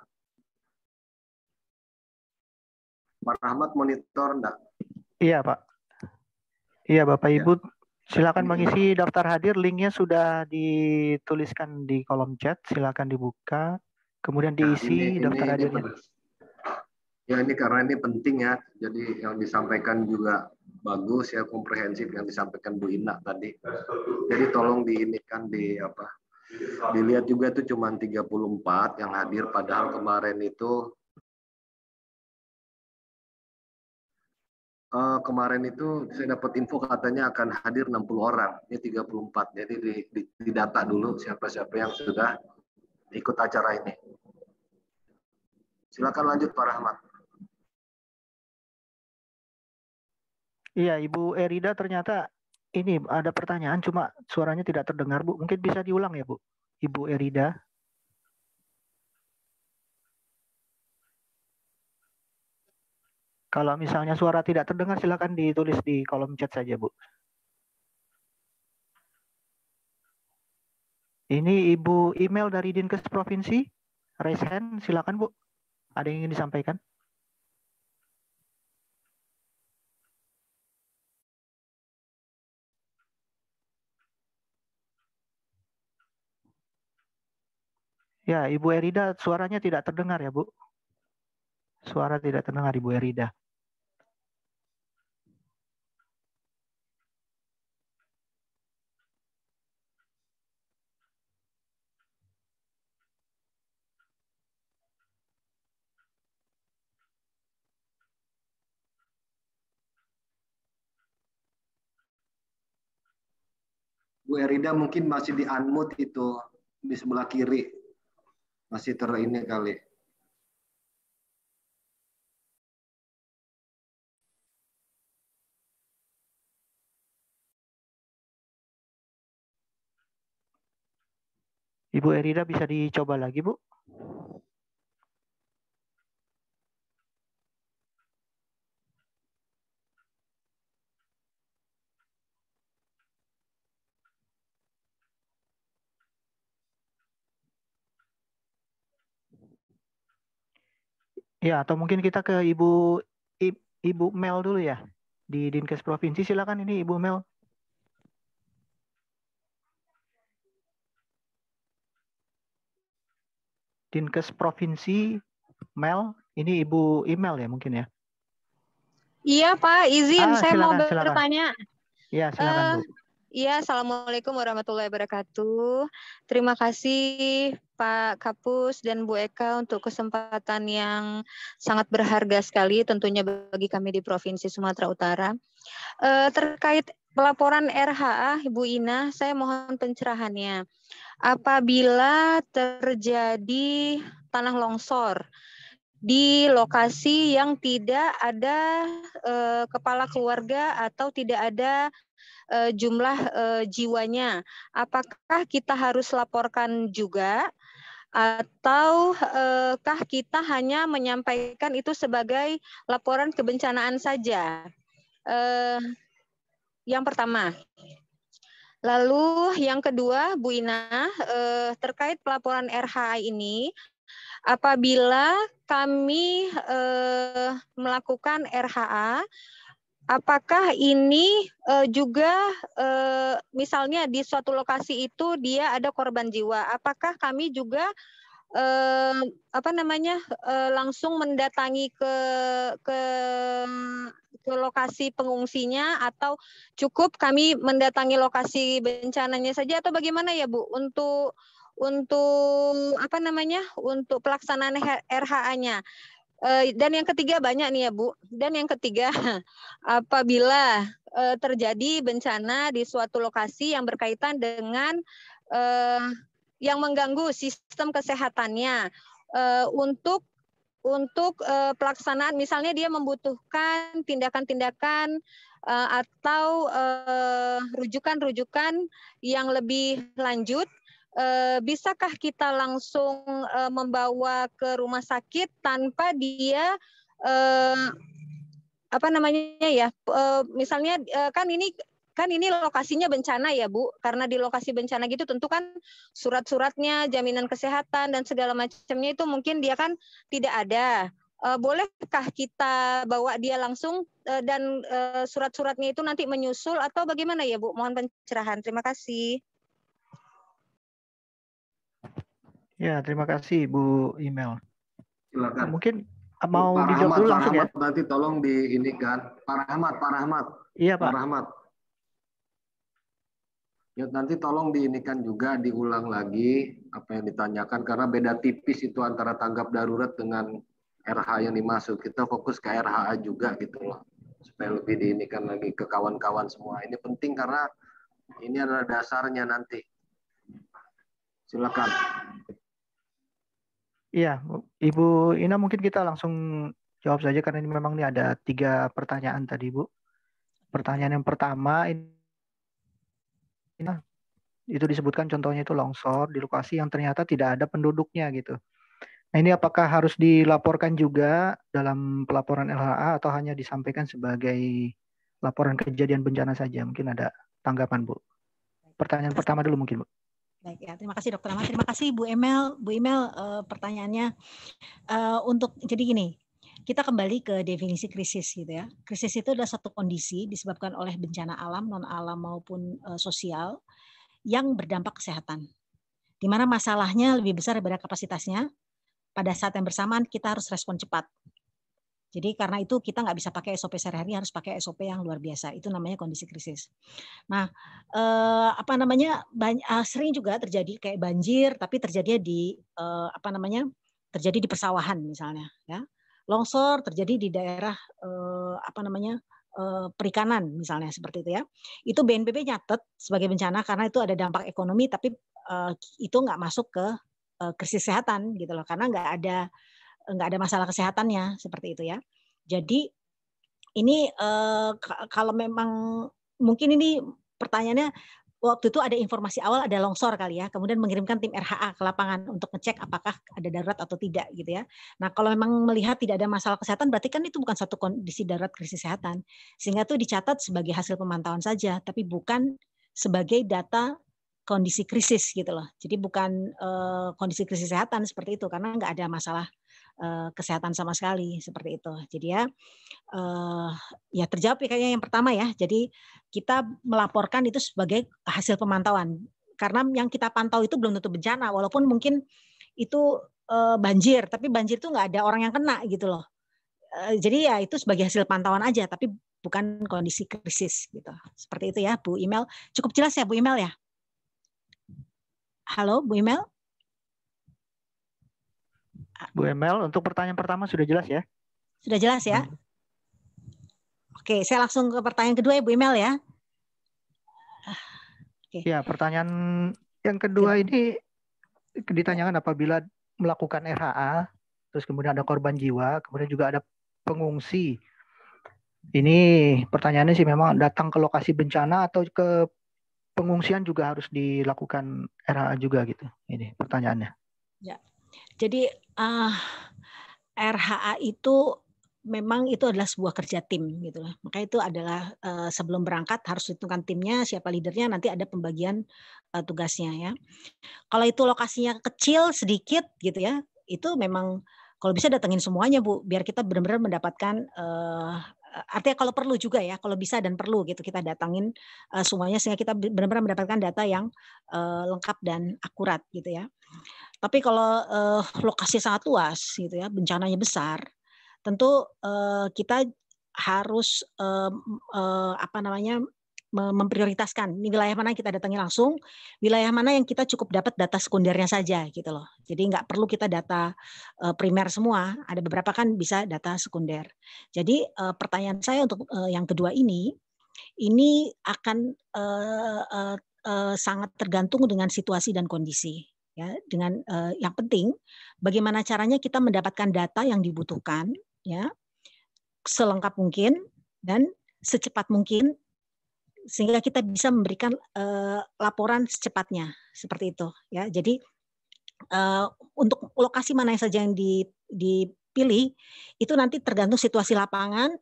Pak Rahmat monitor enggak? Iya, Pak. Iya, Bapak Ibu, silakan mengisi daftar hadir. Linknya sudah dituliskan di kolom chat. Silakan dibuka, kemudian diisi daftar hadirnya. Ya, ini karena ini penting ya. Jadi yang disampaikan juga bagus ya, komprehensif yang disampaikan Bu Ina tadi. Jadi tolong diinikan dilihat juga itu cuma 34 yang hadir, padahal kemarin itu saya dapat info katanya akan hadir 60 orang. Ini 34. Jadi di data dulu siapa-siapa yang sudah ikut acara ini. Silakan lanjut Pak Rahmat. Iya, Ibu Erida, ternyata ini ada pertanyaan, cuma suaranya tidak terdengar, Bu. Mungkin bisa diulang ya, Bu? Ibu Erida. Kalau misalnya suara tidak terdengar, silakan ditulis di kolom chat saja, Bu. Ini Ibu email dari Dinkes Provinsi. Raise hand, silakan, Bu. Ada yang ingin disampaikan? Ya, Ibu Erida, suaranya tidak terdengar ya, Bu. Suara tidak terdengar, Ibu Erida. Bu Erida mungkin masih di unmute itu, di sebelah kiri. Masih ini kali. Ibu Erida bisa dicoba lagi, Bu? Ya, atau mungkin kita ke Ibu Mel dulu ya. Di Dinkes Provinsi, silakan ini Ibu Mel. Dinkes Provinsi, Mel, ini Ibu email ya mungkin ya? Iya Pak, izin saya silakan, mau bertanya. Iya, silakan Bu. Iya, Assalamualaikum warahmatullahi wabarakatuh. Terima kasih Pak Kapus dan Bu Eka untuk kesempatan yang sangat berharga sekali tentunya bagi kami di Provinsi Sumatera Utara. Terkait pelaporan RHA, Ibu Ina, saya mohon pencerahannya. Apabila terjadi tanah longsor di lokasi yang tidak ada kepala keluarga atau tidak ada jumlah jiwanya, apakah kita harus laporkan juga atau kah kita hanya menyampaikan itu sebagai laporan kebencanaan saja? Yang pertama. Lalu yang kedua, Bu Ina, terkait pelaporan RHA ini, apabila kami melakukan RHA, apakah ini juga misalnya di suatu lokasi itu dia ada korban jiwa, apakah kami juga langsung mendatangi ke lokasi pengungsinya atau cukup kami mendatangi lokasi bencananya saja atau bagaimana ya Bu untuk pelaksanaan RHA-nya? Dan yang ketiga banyak nih ya Bu. Dan yang ketiga, apabila terjadi bencana di suatu lokasi yang berkaitan dengan yang mengganggu sistem kesehatannya, untuk pelaksanaan, misalnya dia membutuhkan tindakan-tindakan atau rujukan-rujukan yang lebih lanjut, bisakah kita langsung membawa ke rumah sakit tanpa dia misalnya kan ini lokasinya bencana ya Bu, karena di lokasi bencana gitu tentu kan surat-suratnya, jaminan kesehatan dan segala macamnya itu mungkin dia kan tidak ada. Bolehkah kita bawa dia langsung dan surat-suratnya itu nanti menyusul atau bagaimana ya Bu? Mohon pencerahan. Terima kasih. Ya, terima kasih Bu Email. Silakan. Mungkin mau Pak dijawab Rahmat, dulu Pak langsung ya. Rahmat, nanti tolong diinikan. Pak Rahmat. Iya Pak. Pak Rahmat. Ya, nanti tolong diinikan juga, diulang lagi apa yang ditanyakan, karena beda tipis itu antara tanggap darurat dengan RH yang dimaksud. Kita fokus ke RHA juga gitu loh, supaya lebih diinikan lagi ke kawan-kawan semua. Ini penting karena ini adalah dasarnya nanti. Silakan. Iya, Ibu Ina, mungkin kita langsung jawab saja karena ini memang ini ada 3 pertanyaan tadi Bu. Pertanyaan yang pertama itu disebutkan contohnya itu longsor di lokasi yang ternyata tidak ada penduduknya gitu. Nah ini apakah harus dilaporkan juga dalam pelaporan LHA atau hanya disampaikan sebagai laporan kejadian bencana saja? Mungkin ada tanggapan Bu. Pertanyaan pertama dulu mungkin Bu. Baik ya, terima kasih Dokter Ahmad. Terima kasih Bu Emel. Bu Emel, pertanyaannya jadi gini, kita kembali ke definisi krisis gitu ya. Krisis itu adalah satu kondisi disebabkan oleh bencana alam, non alam maupun sosial yang berdampak kesehatan. Di mana masalahnya lebih besar daripada kapasitasnya. Pada saat yang bersamaan kita harus respon cepat. Jadi karena itu kita nggak bisa pakai SOP sehari-hari, harus pakai SOP yang luar biasa. Itu namanya kondisi krisis. Nah, sering juga terjadi kayak banjir, tapi terjadi di terjadi di persawahan misalnya, ya. Longsor terjadi di daerah perikanan misalnya seperti itu ya. Itu BNPB nyatet sebagai bencana karena itu ada dampak ekonomi, tapi itu nggak masuk ke krisis kesehatan gitu loh, karena nggak ada masalah kesehatannya seperti itu ya. Jadi ini kalau memang mungkin ini pertanyaannya waktu itu ada informasi awal ada longsor kali ya, kemudian mengirimkan tim RHA ke lapangan untuk ngecek apakah ada darurat atau tidak gitu ya. Nah kalau memang melihat tidak ada masalah kesehatan berarti kan itu bukan satu kondisi darurat krisis kesehatan, sehingga itu dicatat sebagai hasil pemantauan saja, tapi bukan sebagai data kondisi krisis gitu loh. Jadi bukan kondisi krisis kesehatan seperti itu karena nggak ada masalah kesehatan sama sekali seperti itu. Jadi ya terjawab ya kayaknya yang pertama ya. Jadi kita melaporkan itu sebagai hasil pemantauan karena yang kita pantau itu belum tentu bencana walaupun mungkin itu banjir, tapi banjir itu nggak ada orang yang kena gitu loh. Jadi ya itu sebagai hasil pantauan aja, tapi bukan kondisi krisis gitu. Seperti itu ya Bu Email. Cukup jelas ya Bu Email ya? Halo Bu Email? Bu Emel, untuk pertanyaan pertama sudah jelas ya? Sudah jelas ya? Oke, saya langsung ke pertanyaan kedua ya Bu Emel ya. Oke. Ya, pertanyaan yang kedua ini ditanyakan apabila melakukan RHA, terus kemudian ada korban jiwa, kemudian juga ada pengungsi. Ini pertanyaannya sih memang datang ke lokasi bencana atau ke pengungsian juga harus dilakukan RHA juga gitu. Ini pertanyaannya. Ya. Jadi RHA itu memang itu adalah sebuah kerja tim gitu lah. Maka itu adalah sebelum berangkat harus ditentukan timnya, siapa leadernya, nanti ada pembagian tugasnya ya. Kalau itu lokasinya kecil sedikit gitu ya, itu memang kalau bisa datengin semuanya Bu, biar kita benar-benar mendapatkan artinya kalau perlu juga ya, kalau bisa dan perlu gitu kita datangin semuanya sehingga kita benar-benar mendapatkan data yang lengkap dan akurat gitu ya. Tapi kalau lokasi sangat luas gitu ya, bencananya besar, tentu kita harus memprioritaskan ini wilayah mana yang kita datangi langsung, wilayah mana yang kita cukup dapat data sekundernya saja gitu loh. Jadi nggak perlu kita data primer semua, ada beberapa kan bisa data sekunder. Jadi pertanyaan saya untuk yang kedua ini akan sangat tergantung dengan situasi dan kondisi. Ya, dengan yang penting bagaimana caranya kita mendapatkan data yang dibutuhkan, ya, selengkap mungkin dan secepat mungkin sehingga kita bisa memberikan laporan secepatnya seperti itu. Ya, jadi untuk lokasi mana saja yang dipilih itu nanti tergantung situasi lapangan.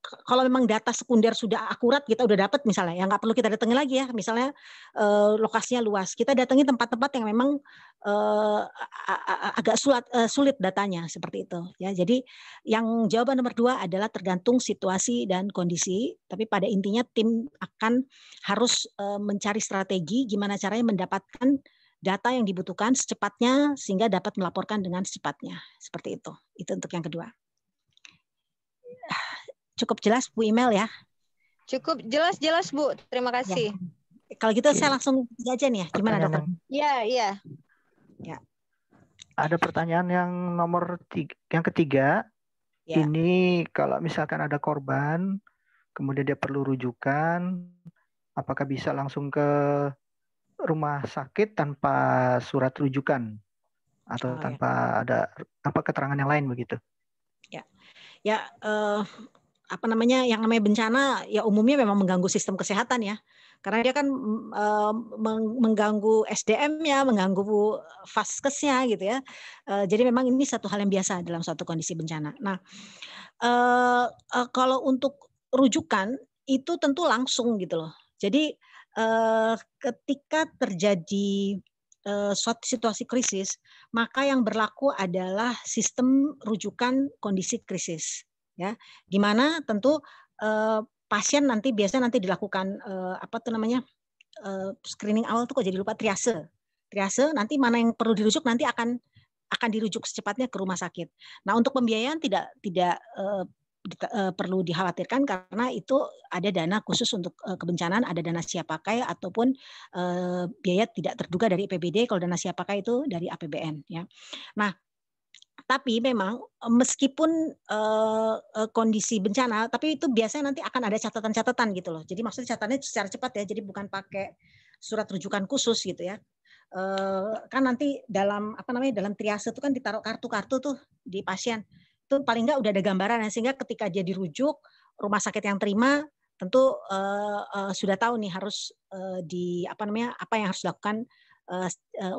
Kalau memang data sekunder sudah akurat kita udah dapat misalnya, ya nggak perlu kita datangi lagi ya. Misalnya lokasinya luas, kita datangi tempat-tempat yang memang agak sulit datanya seperti itu. Ya, jadi yang jawaban nomor 2 adalah tergantung situasi dan kondisi. Tapi pada intinya tim akan harus mencari strategi gimana caranya mendapatkan data yang dibutuhkan secepatnya sehingga dapat melaporkan dengan secepatnya. Seperti itu. Itu untuk yang kedua. Cukup jelas Bu Email ya? Cukup jelas Bu. Terima kasih. Ya. Kalau gitu saya langsung aja nih ya. Gimana dokter? Iya. Ya. Ada pertanyaan yang yang ketiga. Ya. Ini kalau misalkan ada korban, kemudian dia perlu rujukan, apakah bisa langsung ke rumah sakit tanpa surat rujukan atau tanpa ada keterangan yang lain begitu? Ya, yang namanya bencana ya umumnya memang mengganggu sistem kesehatan ya, karena dia kan mengganggu SDM-nya, mengganggu vaskesnya gitu ya. Jadi memang ini satu hal yang biasa dalam suatu kondisi bencana. Nah, kalau untuk rujukan itu tentu langsung gitu loh. Jadi ketika terjadi suatu situasi krisis, maka yang berlaku adalah sistem rujukan kondisi krisis, ya. Di mana tentu pasien biasanya dilakukan screening awal tuh kok jadi lupa triase nanti mana yang perlu dirujuk nanti akan dirujuk secepatnya ke rumah sakit. Nah untuk pembiayaan tidak perlu dikhawatirkan karena itu ada dana khusus untuk kebencanaan, ada dana siap pakai ataupun biaya tidak terduga dari APBD. Kalau dana siap pakai itu dari APBN ya. Nah, tapi memang meskipun kondisi bencana, tapi itu biasanya nanti akan ada catatan-catatan gitu loh. Jadi maksudnya catatannya secara cepat ya. Jadi bukan pakai surat rujukan khusus gitu ya. Kan nanti dalam dalam triase itu kan ditaruh kartu-kartu tuh di pasien. Itu paling nggak udah ada gambaran sehingga ketika dia dirujuk rumah sakit yang terima tentu sudah tahu nih harus apa yang harus dilakukan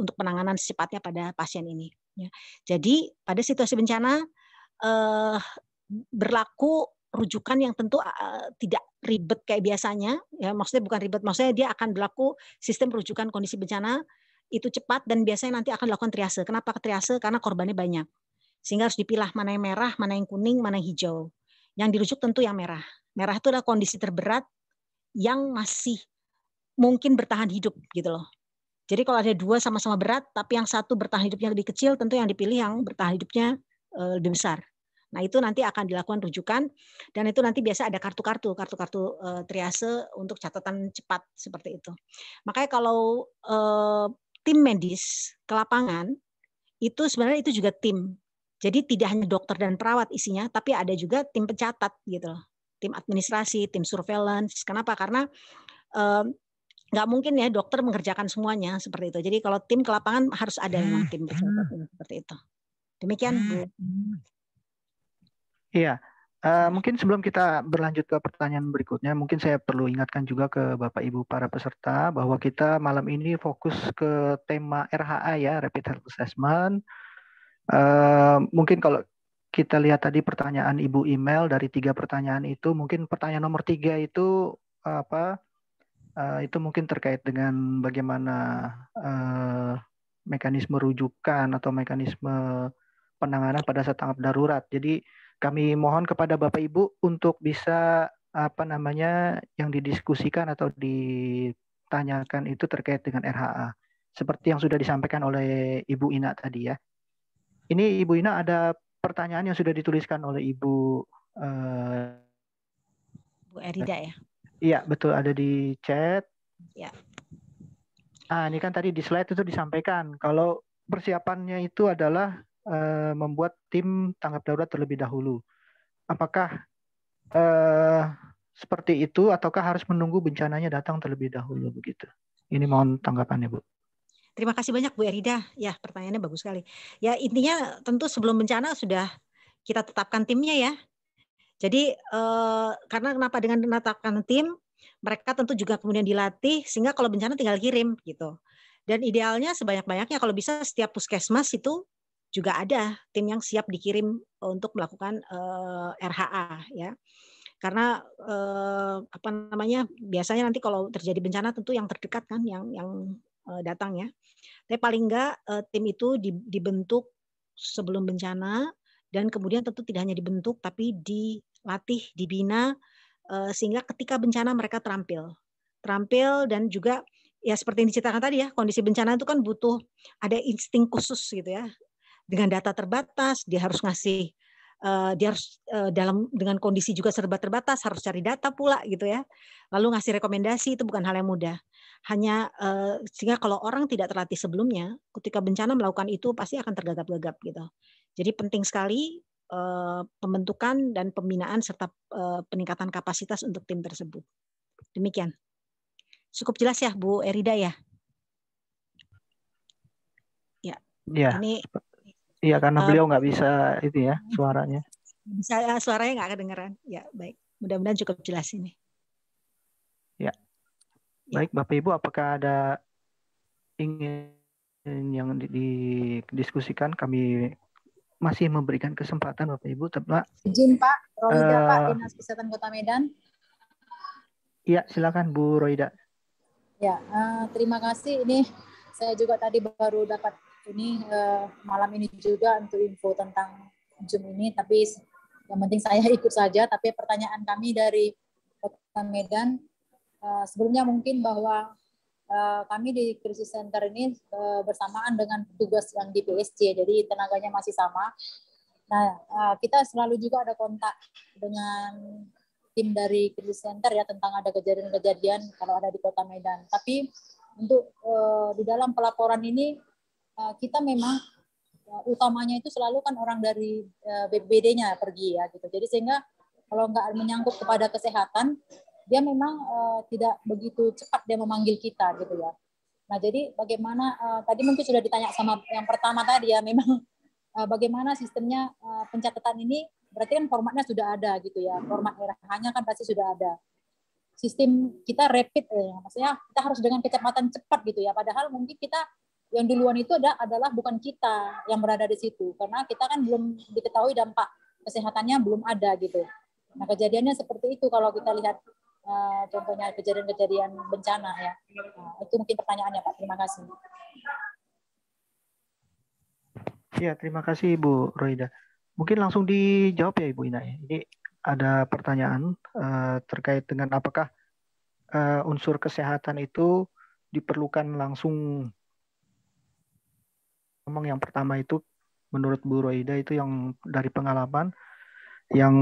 untuk penanganan secepatnya pada pasien ini. Ya. Jadi pada situasi bencana berlaku rujukan yang tentu tidak ribet kayak biasanya, ya maksudnya bukan ribet, maksudnya dia akan berlaku sistem rujukan kondisi bencana itu cepat dan biasanya nanti akan dilakukan triase. Kenapa triase? Karena korbannya banyak. Sehingga harus dipilah mana yang merah, mana yang kuning, mana yang hijau. Yang dirujuk tentu yang merah. Merah itu adalah kondisi terberat yang masih mungkin bertahan hidup gitu loh. Jadi kalau ada dua sama-sama berat, tapi yang satu bertahan hidupnya lebih kecil, tentu yang dipilih yang bertahan hidupnya lebih besar. Nah itu nanti akan dilakukan rujukan dan itu nanti biasa ada kartu-kartu triase untuk catatan cepat seperti itu. Makanya kalau tim medis ke lapangan itu sebenarnya itu juga tim. Jadi tidak hanya dokter dan perawat isinya, tapi ada juga tim pencatat gitu loh. Tim administrasi, tim surveillance. Kenapa? Karena nggak mungkin ya dokter mengerjakan semuanya seperti itu. Jadi kalau tim ke lapangan harus ada memang tim pencatat seperti itu. Demikian Bu. Iya. Mungkin sebelum kita berlanjut ke pertanyaan berikutnya, mungkin saya perlu ingatkan juga ke Bapak Ibu para peserta bahwa kita malam ini fokus ke tema RHA ya, Rapid Health Assessment. Mungkin kalau kita lihat tadi pertanyaan Ibu Email dari 3 pertanyaan itu, mungkin pertanyaan nomor 3 itu itu mungkin terkait dengan bagaimana mekanisme rujukan atau mekanisme penanganan pada saat tanggap darurat. Jadi kami mohon kepada Bapak Ibu untuk bisa yang didiskusikan atau ditanyakan itu terkait dengan RHA. Seperti yang sudah disampaikan oleh Ibu Ina tadi ya. Ini Ibu Ina ada pertanyaan yang sudah dituliskan oleh Ibu Erida ya? Iya, betul, ada di chat. Ya. Ini kan tadi di slide itu disampaikan kalau persiapannya itu adalah membuat tim tanggap darurat terlebih dahulu. Apakah seperti itu ataukah harus menunggu bencananya datang terlebih dahulu begitu? Ini mohon tanggapannya, Bu. Terima kasih banyak Bu Erida. Ya, pertanyaannya bagus sekali. Ya, intinya tentu sebelum bencana sudah kita tetapkan timnya ya. Jadi karena kenapa dengan menetapkan tim, mereka tentu juga kemudian dilatih sehingga kalau bencana tinggal kirim gitu. Dan idealnya sebanyak-banyaknya kalau bisa setiap puskesmas itu juga ada tim yang siap dikirim untuk melakukan RHA ya. Karena apa namanya, biasanya nanti kalau terjadi bencana tentu yang terdekat kan yang datang ya. Tapi paling enggak tim itu dibentuk sebelum bencana dan kemudian tentu tidak hanya dibentuk tapi dilatih, dibina sehingga ketika bencana mereka terampil dan juga ya seperti yang diceritakan tadi ya, kondisi bencana itu kan butuh ada insting khusus gitu ya. Dengan data terbatas, dia harus ngasih dia harus dengan kondisi juga serba terbatas harus cari data pula gitu ya. Lalu ngasih rekomendasi itu bukan hal yang mudah. Hanya sehingga kalau orang tidak terlatih sebelumnya, ketika bencana melakukan itu pasti akan tergagap-gagap gitu. Jadi penting sekali pembentukan dan pembinaan serta peningkatan kapasitas untuk tim tersebut. Demikian. Cukup jelas ya Bu Erida ya? Ya. Ya. Ini iya karena beliau nggak bisa itu ya suaranya. Suaranya nggak kedengeran. Ya baik. Mudah-mudahan cukup jelas ini. Ya. Baik Bapak Ibu, apakah ada ingin yang didiskusikan? Kami masih memberikan kesempatan Bapak Ibu. Izin Pak, Roida Pak, Dinas Kesehatan Kota Medan. Iya, silakan Bu Roida. Ya, terima kasih. Ini saya juga tadi baru dapat ini malam ini juga untuk info tentang Zoom ini, tapi yang penting saya ikut saja. Tapi pertanyaan kami dari Kota Medan, sebelumnya mungkin bahwa kami di Crisis Center ini bersamaan dengan petugas yang di PSC, jadi tenaganya masih sama. Nah, kita selalu juga ada kontak dengan tim dari Crisis Center ya tentang ada kejadian-kejadian kalau ada di Kota Medan. Tapi untuk di dalam pelaporan ini kita memang utamanya itu selalu kan orang dari BPBD-nya pergi ya gitu. Jadi sehingga kalau nggak menyangkut kepada kesehatan, dia memang tidak begitu cepat dia memanggil kita gitu ya. Nah jadi bagaimana tadi mungkin sudah ditanya sama yang pertama tadi ya, memang bagaimana sistemnya pencatatan ini, berarti kan formatnya sudah ada gitu ya, format RH-nya kan pasti sudah ada. Sistem kita rapid, maksudnya kita harus dengan kecepatan cepat gitu ya, padahal mungkin kita yang duluan itu adalah bukan kita yang berada di situ, karena kita kan belum diketahui dampak kesehatannya belum ada gitu. Nah kejadiannya seperti itu kalau kita lihat contohnya kejadian-kejadian bencana ya. Nah, itu mungkin pertanyaannya Pak. Terima kasih. Ya, terima kasih Bu Roida. Mungkin langsung dijawab ya Ibu Ina. Ini ada pertanyaan terkait dengan apakah unsur kesehatan itu diperlukan langsung. Memang yang pertama itu menurut Bu Roida itu yang dari pengalaman, yang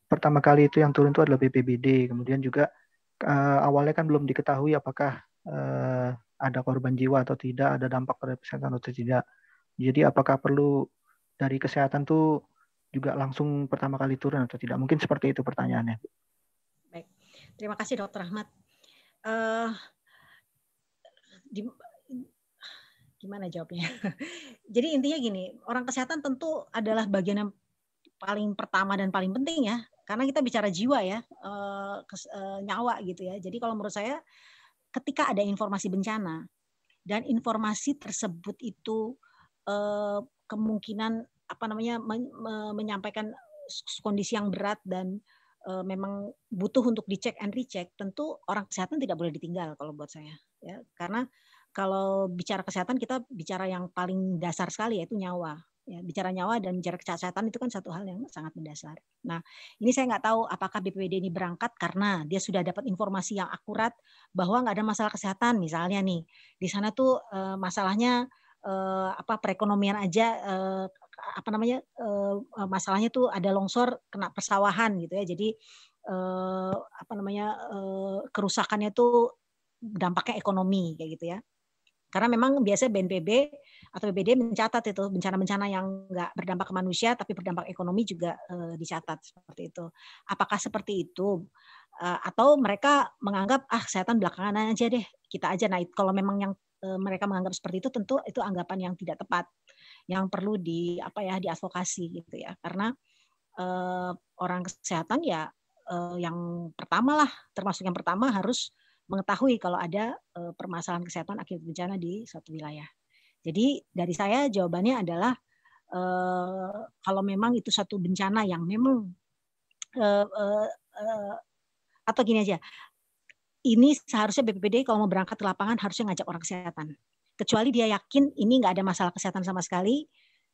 pertama kali itu yang turun itu adalah BPBD. Kemudian juga awalnya kan belum diketahui apakah ada korban jiwa atau tidak, ada dampak terhadap kesehatan atau tidak. Jadi apakah perlu dari kesehatan tuh juga langsung pertama kali turun atau tidak? Mungkin seperti itu pertanyaannya. Baik, terima kasih Dr. Ahmad. Gimana jawabnya? Jadi intinya gini, orang kesehatan tentu adalah bagian yang paling pertama dan paling penting ya, karena kita bicara jiwa ya, nyawa gitu ya. Jadi kalau menurut saya, ketika ada informasi bencana dan informasi tersebut itu kemungkinan menyampaikan kondisi yang berat dan memang butuh untuk dicek and recheck, tentu orang kesehatan tidak boleh ditinggal kalau buat saya ya, karena kalau bicara kesehatan kita bicara yang paling dasar sekali yaitu nyawa. Ya, bicara nyawa dan bicara kesehatan itu kan satu hal yang sangat mendasar. Nah, ini saya nggak tahu apakah BPBD ini berangkat karena dia sudah dapat informasi yang akurat bahwa nggak ada masalah kesehatan misalnya nih. Di sana tuh masalahnya perekonomian aja masalahnya tuh ada longsor kena persawahan gitu ya. Jadi kerusakannya itu dampaknya ekonomi kayak gitu ya. Karena memang biasanya BNPB atau BPBD mencatat itu bencana-bencana yang nggak berdampak ke manusia tapi berdampak ekonomi juga dicatat seperti itu. Apakah seperti itu? Atau mereka menganggap kesehatan belakangan aja deh, kita aja. Nah, kalau memang yang mereka menganggap seperti itu, tentu itu anggapan yang tidak tepat, yang perlu diadvokasi gitu ya. Karena orang kesehatan ya yang pertama lah, termasuk yang pertama harus mengetahui kalau ada permasalahan kesehatan akibat bencana di suatu wilayah. Jadi dari saya jawabannya adalah kalau memang itu satu bencana yang memang atau gini aja, ini seharusnya BPBD kalau mau berangkat ke lapangan harusnya ngajak orang kesehatan. Kecuali dia yakin ini nggak ada masalah kesehatan sama sekali,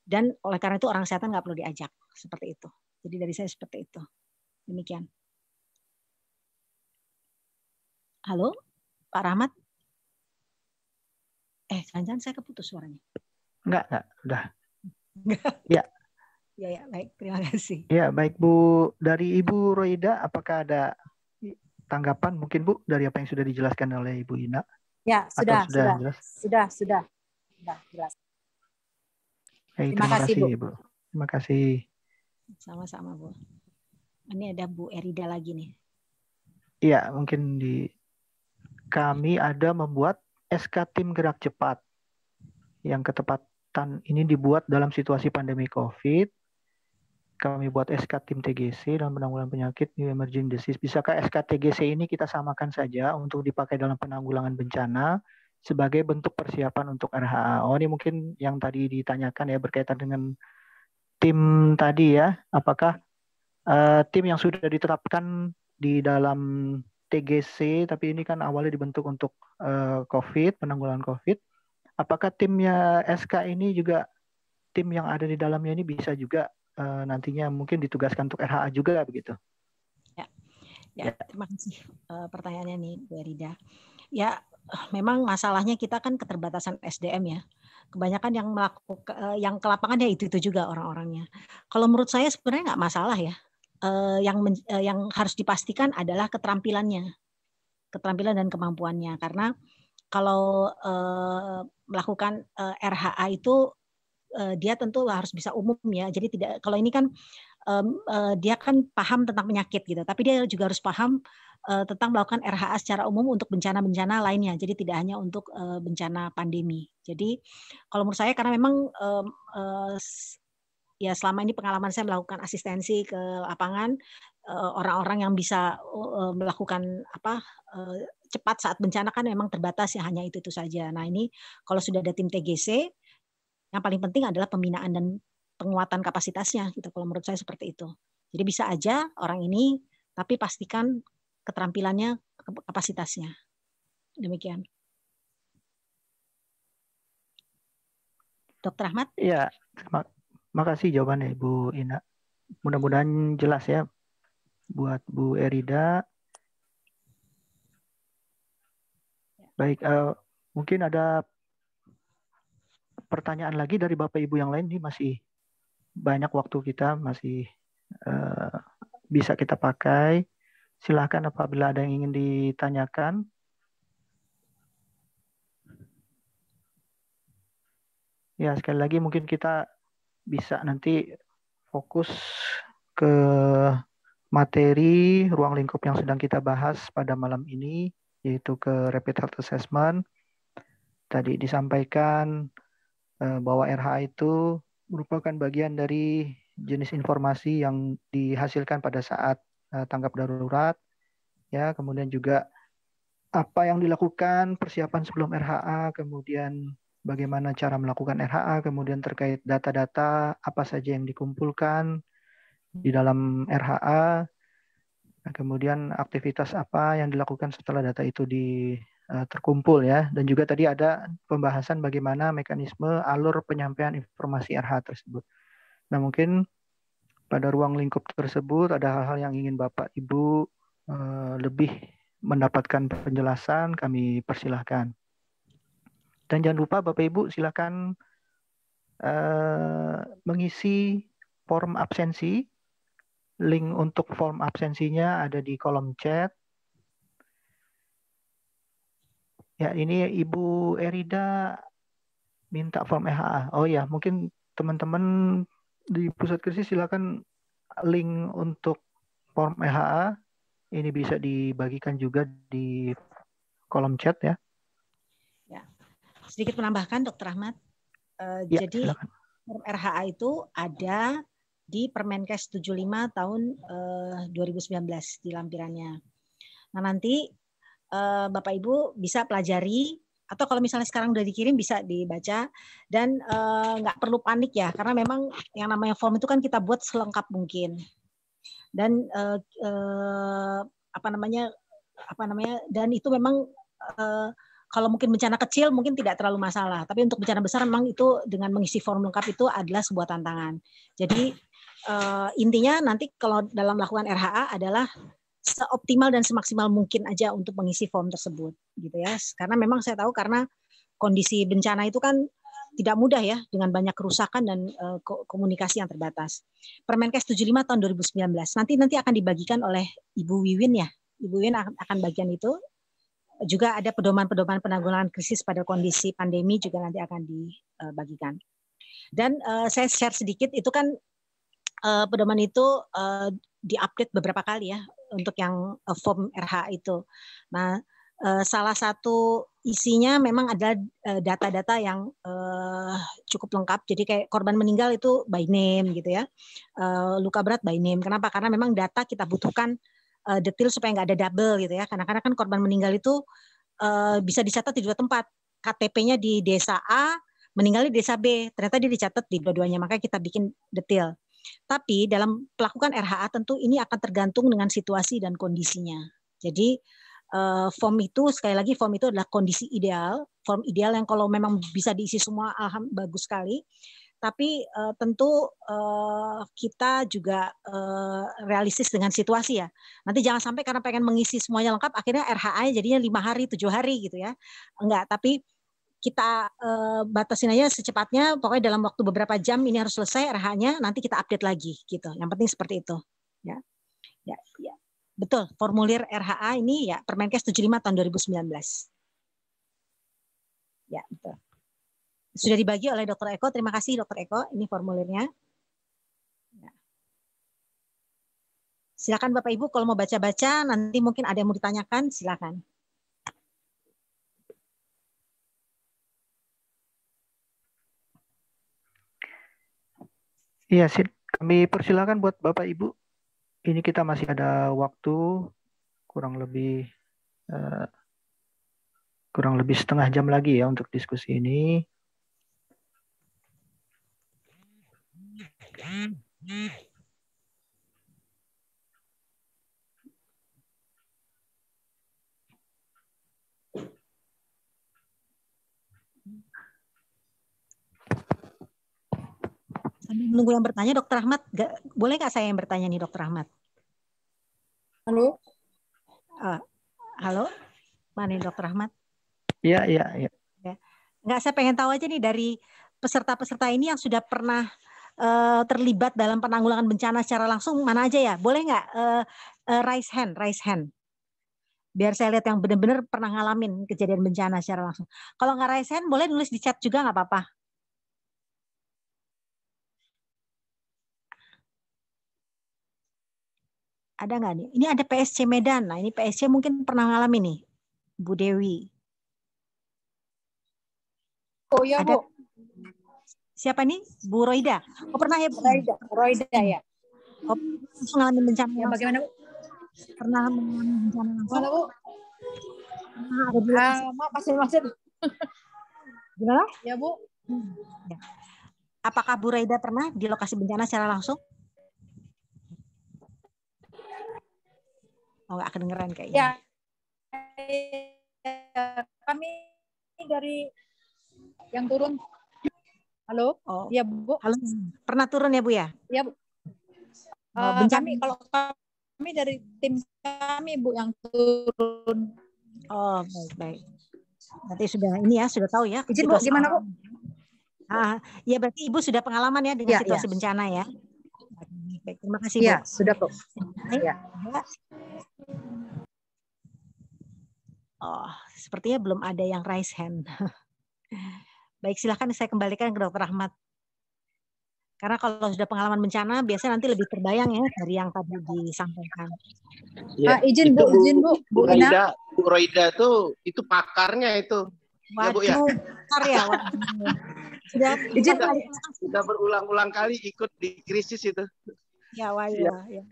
dan oleh karena itu orang kesehatan nggak perlu diajak. Seperti itu. Jadi dari saya seperti itu. Demikian. Halo, Pak Rahmat? Jangan-jangan saya keputus suaranya. Enggak, udah. Enggak. Ya. Ya, baik. Terima kasih. Ya, baik Bu. Dari Ibu Roida, apakah ada tanggapan mungkin Bu dari apa yang sudah dijelaskan oleh Ibu Ina? Ya, sudah jelas? Sudah jelas. Terima kasih Bu. Terima kasih. Sama-sama Bu. Ini ada Bu Erida lagi nih. Iya, mungkin kami ada membuat SK Tim Gerak Cepat yang ketepatan ini dibuat dalam situasi pandemi COVID. Kami buat SK Tim TGC dalam penanggulangan penyakit New Emerging Disease. Bisakah SK TGC ini kita samakan saja untuk dipakai dalam penanggulangan bencana sebagai bentuk persiapan untuk RHA? Ini mungkin yang tadi ditanyakan ya berkaitan dengan tim tadi ya. Apakah tim yang sudah diterapkan di dalam TGC, tapi ini kan awalnya dibentuk untuk COVID, penanggulangan COVID. Apakah timnya SK ini juga tim yang ada di dalamnya ini bisa juga nantinya mungkin ditugaskan untuk RHA juga begitu? Ya. Terima kasih pertanyaannya nih Bu Erida. Ya, memang masalahnya kita kan keterbatasan SDM ya. Kebanyakan yang melakukan yang ke lapangan ya itu juga orang-orangnya. Kalau menurut saya sebenarnya nggak masalah ya. Yang harus dipastikan adalah keterampilan dan kemampuannya. Karena kalau melakukan RHA itu dia tentu harus bisa umum ya. Jadi tidak, kalau ini kan dia kan paham tentang penyakit gitu, tapi dia juga harus paham tentang melakukan RHA secara umum untuk bencana-bencana lainnya. Jadi tidak hanya untuk bencana pandemi. Jadi kalau menurut saya karena memang ya selama ini pengalaman saya melakukan asistensi ke lapangan, orang-orang yang bisa melakukan cepat saat bencana kan memang terbatas ya, hanya itu saja. Nah ini kalau sudah ada tim TGC, yang paling penting adalah pembinaan dan penguatan kapasitasnya gitu. Kalau menurut saya seperti itu. Jadi bisa aja orang ini, tapi pastikan keterampilannya, kapasitasnya. Demikian. Dr. Ahmad? Iya, terima kasih jawabannya Ibu Ina. Mudah-mudahan jelas ya buat Bu Erida. Baik, mungkin ada pertanyaan lagi dari Bapak Ibu yang lain. Ini masih banyak waktu kita, masih bisa kita pakai. Silakan apabila ada yang ingin ditanyakan. Ya, sekali lagi mungkin kita bisa nanti fokus ke materi ruang lingkup yang sedang kita bahas pada malam ini, yaitu ke Rapid Health Assessment. Tadi disampaikan bahwa RHA itu merupakan bagian dari jenis informasi yang dihasilkan pada saat tanggap darurat. Ya, kemudian juga apa yang dilakukan persiapan sebelum RHA, kemudian bagaimana cara melakukan RHA, kemudian terkait data-data apa saja yang dikumpulkan di dalam RHA, kemudian aktivitas apa yang dilakukan setelah data itu terkumpul ya, dan juga tadi ada pembahasan bagaimana mekanisme alur penyampaian informasi RHA tersebut. Nah mungkin pada ruang lingkup tersebut ada hal-hal yang ingin Bapak Ibu lebih mendapatkan penjelasan, kami persilahkan. Dan jangan lupa Bapak Ibu silakan mengisi form absensi link untuk form absensinya ada di kolom chat. Ya, ini Ibu Erida minta form RHA. Oh ya, mungkin teman-teman di pusat krisis silakan link untuk form RHA ini bisa dibagikan juga di kolom chat ya. Ya. Sedikit menambahkan Dr. Ahmad. Ya, Jadi silakan. form RHA itu ada di Permenkes 75 tahun 2019 di lampirannya. Nah, nanti Bapak Ibu bisa pelajari, atau kalau misalnya sekarang udah dikirim bisa dibaca, dan nggak perlu panik ya, karena memang yang namanya form itu kan kita buat selengkap mungkin. Dan apa namanya, dan itu memang kalau mungkin bencana kecil mungkin tidak terlalu masalah, tapi untuk bencana besar memang itu dengan mengisi form lengkap itu adalah sebuah tantangan. Jadi intinya nanti kalau dalam melakukan RHA adalah seoptimal dan semaksimal mungkin aja untuk mengisi form tersebut, gitu ya. Karena memang saya tahu karena kondisi bencana itu kan tidak mudah ya, dengan banyak kerusakan dan komunikasi yang terbatas. Permenkes 75 tahun 2019 nanti akan dibagikan oleh Ibu Wiwin ya. Ibu Wiwin akan bagian itu. Juga ada pedoman-pedoman penanggulangan krisis pada kondisi pandemi juga nanti akan dibagikan. Dan saya share sedikit, itu kan pedoman itu diupdate beberapa kali ya untuk yang form RH itu. Nah, salah satu isinya memang ada data-data yang cukup lengkap. Jadi kayak korban meninggal itu by name gitu ya, luka berat by name. Kenapa? Karena memang data kita butuhkan detail supaya nggak ada double gitu ya. Karena kan korban meninggal itu bisa dicatat di dua tempat. KTP-nya di desa A, meninggal di desa B. Ternyata dia dicatat di dua-duanya. Makanya kita bikin detail. Tapi dalam melakukan RHA tentu ini akan tergantung dengan situasi dan kondisinya. Jadi form itu sekali lagi form itu adalah kondisi ideal, form ideal yang kalau memang bisa diisi semua bagus sekali. Tapi tentu kita juga realistis dengan situasi ya. Nanti jangan sampai karena pengen mengisi semuanya lengkap, akhirnya RHA jadinya 5 hari, 7 hari gitu ya. Enggak, tapi kita batasin aja secepatnya, pokoknya dalam waktu beberapa jam ini harus selesai RH-nya, nanti kita update lagi gitu. Yang penting seperti itu. Ya. Betul, formulir RHA ini ya Permenkes 75 tahun 2019. Ya, betul. Sudah dibagi oleh Dr. Eko. Terima kasih Dr. Eko. Ini formulirnya. Ya. Silakan Bapak Ibu kalau mau baca-baca, nanti mungkin ada yang mau ditanyakan, silakan. Iya, kami persilakan buat Bapak Ibu. Ini kita masih ada waktu kurang lebih setengah jam lagi ya untuk diskusi ini. Sambil menunggu yang bertanya, Dr. Ahmad, boleh nggak saya yang bertanya nih, Dr. Ahmad? Halo? Halo? Mana nih, Dr. Ahmad? Iya. Nggak, saya pengen tahu aja nih dari peserta-peserta ini yang sudah pernah terlibat dalam penanggulangan bencana secara langsung, mana aja ya? Boleh nggak raise hand? Biar saya lihat yang benar-benar pernah ngalamin kejadian bencana secara langsung. Kalau nggak raise hand, boleh nulis di chat juga nggak apa-apa. Ada nggak nih? Ini ada PSC Medan. Nah, ini PSC mungkin pernah ngalamin nih, Bu Dewi. Oh iya, ada, Bu. Siapa nih? Bu Roida. Oh, pernah ya, Bu? Roida ya. Oh, ngalamin bencana ya, bagaimana, Bu? Pernah mengalami bencana langsung? Mana, Bu? Ada di masih. Gimana? Ya, Bu. Ya. Apakah Bu Roida pernah di lokasi bencana secara langsung? Oh, nggak kedengeran kayaknya. Ya, kami dari yang turun. Halo? Oh, iya, Bu. Halo. Pernah turun ya, Bu ya? Iya, Bu. Kami dari tim kami, Bu, yang turun. Oh, baik. Berarti sudah tahu ya. Izin, Bu, gimana, Bu? Ya berarti Ibu sudah pengalaman ya dengan situasi bencana ya. baik. Terima kasih, Iya, Bu. sudah kok. Baik. Ya. Oh, sepertinya belum ada yang raise hand. Baik, silakan saya kembalikan ke Dr. Ahmad. Karena kalau sudah pengalaman bencana, biasanya nanti lebih terbayang ya dari yang tadi disampaikan. Ya, Izin itu Bu, Bu Ina. Bu Roida itu pakarnya itu. Ya, Bu, ya. Waduh, pakar ya. Waduh. Sudah berulang-ulang kali ikut di krisis itu. Ya, waduh. Ya.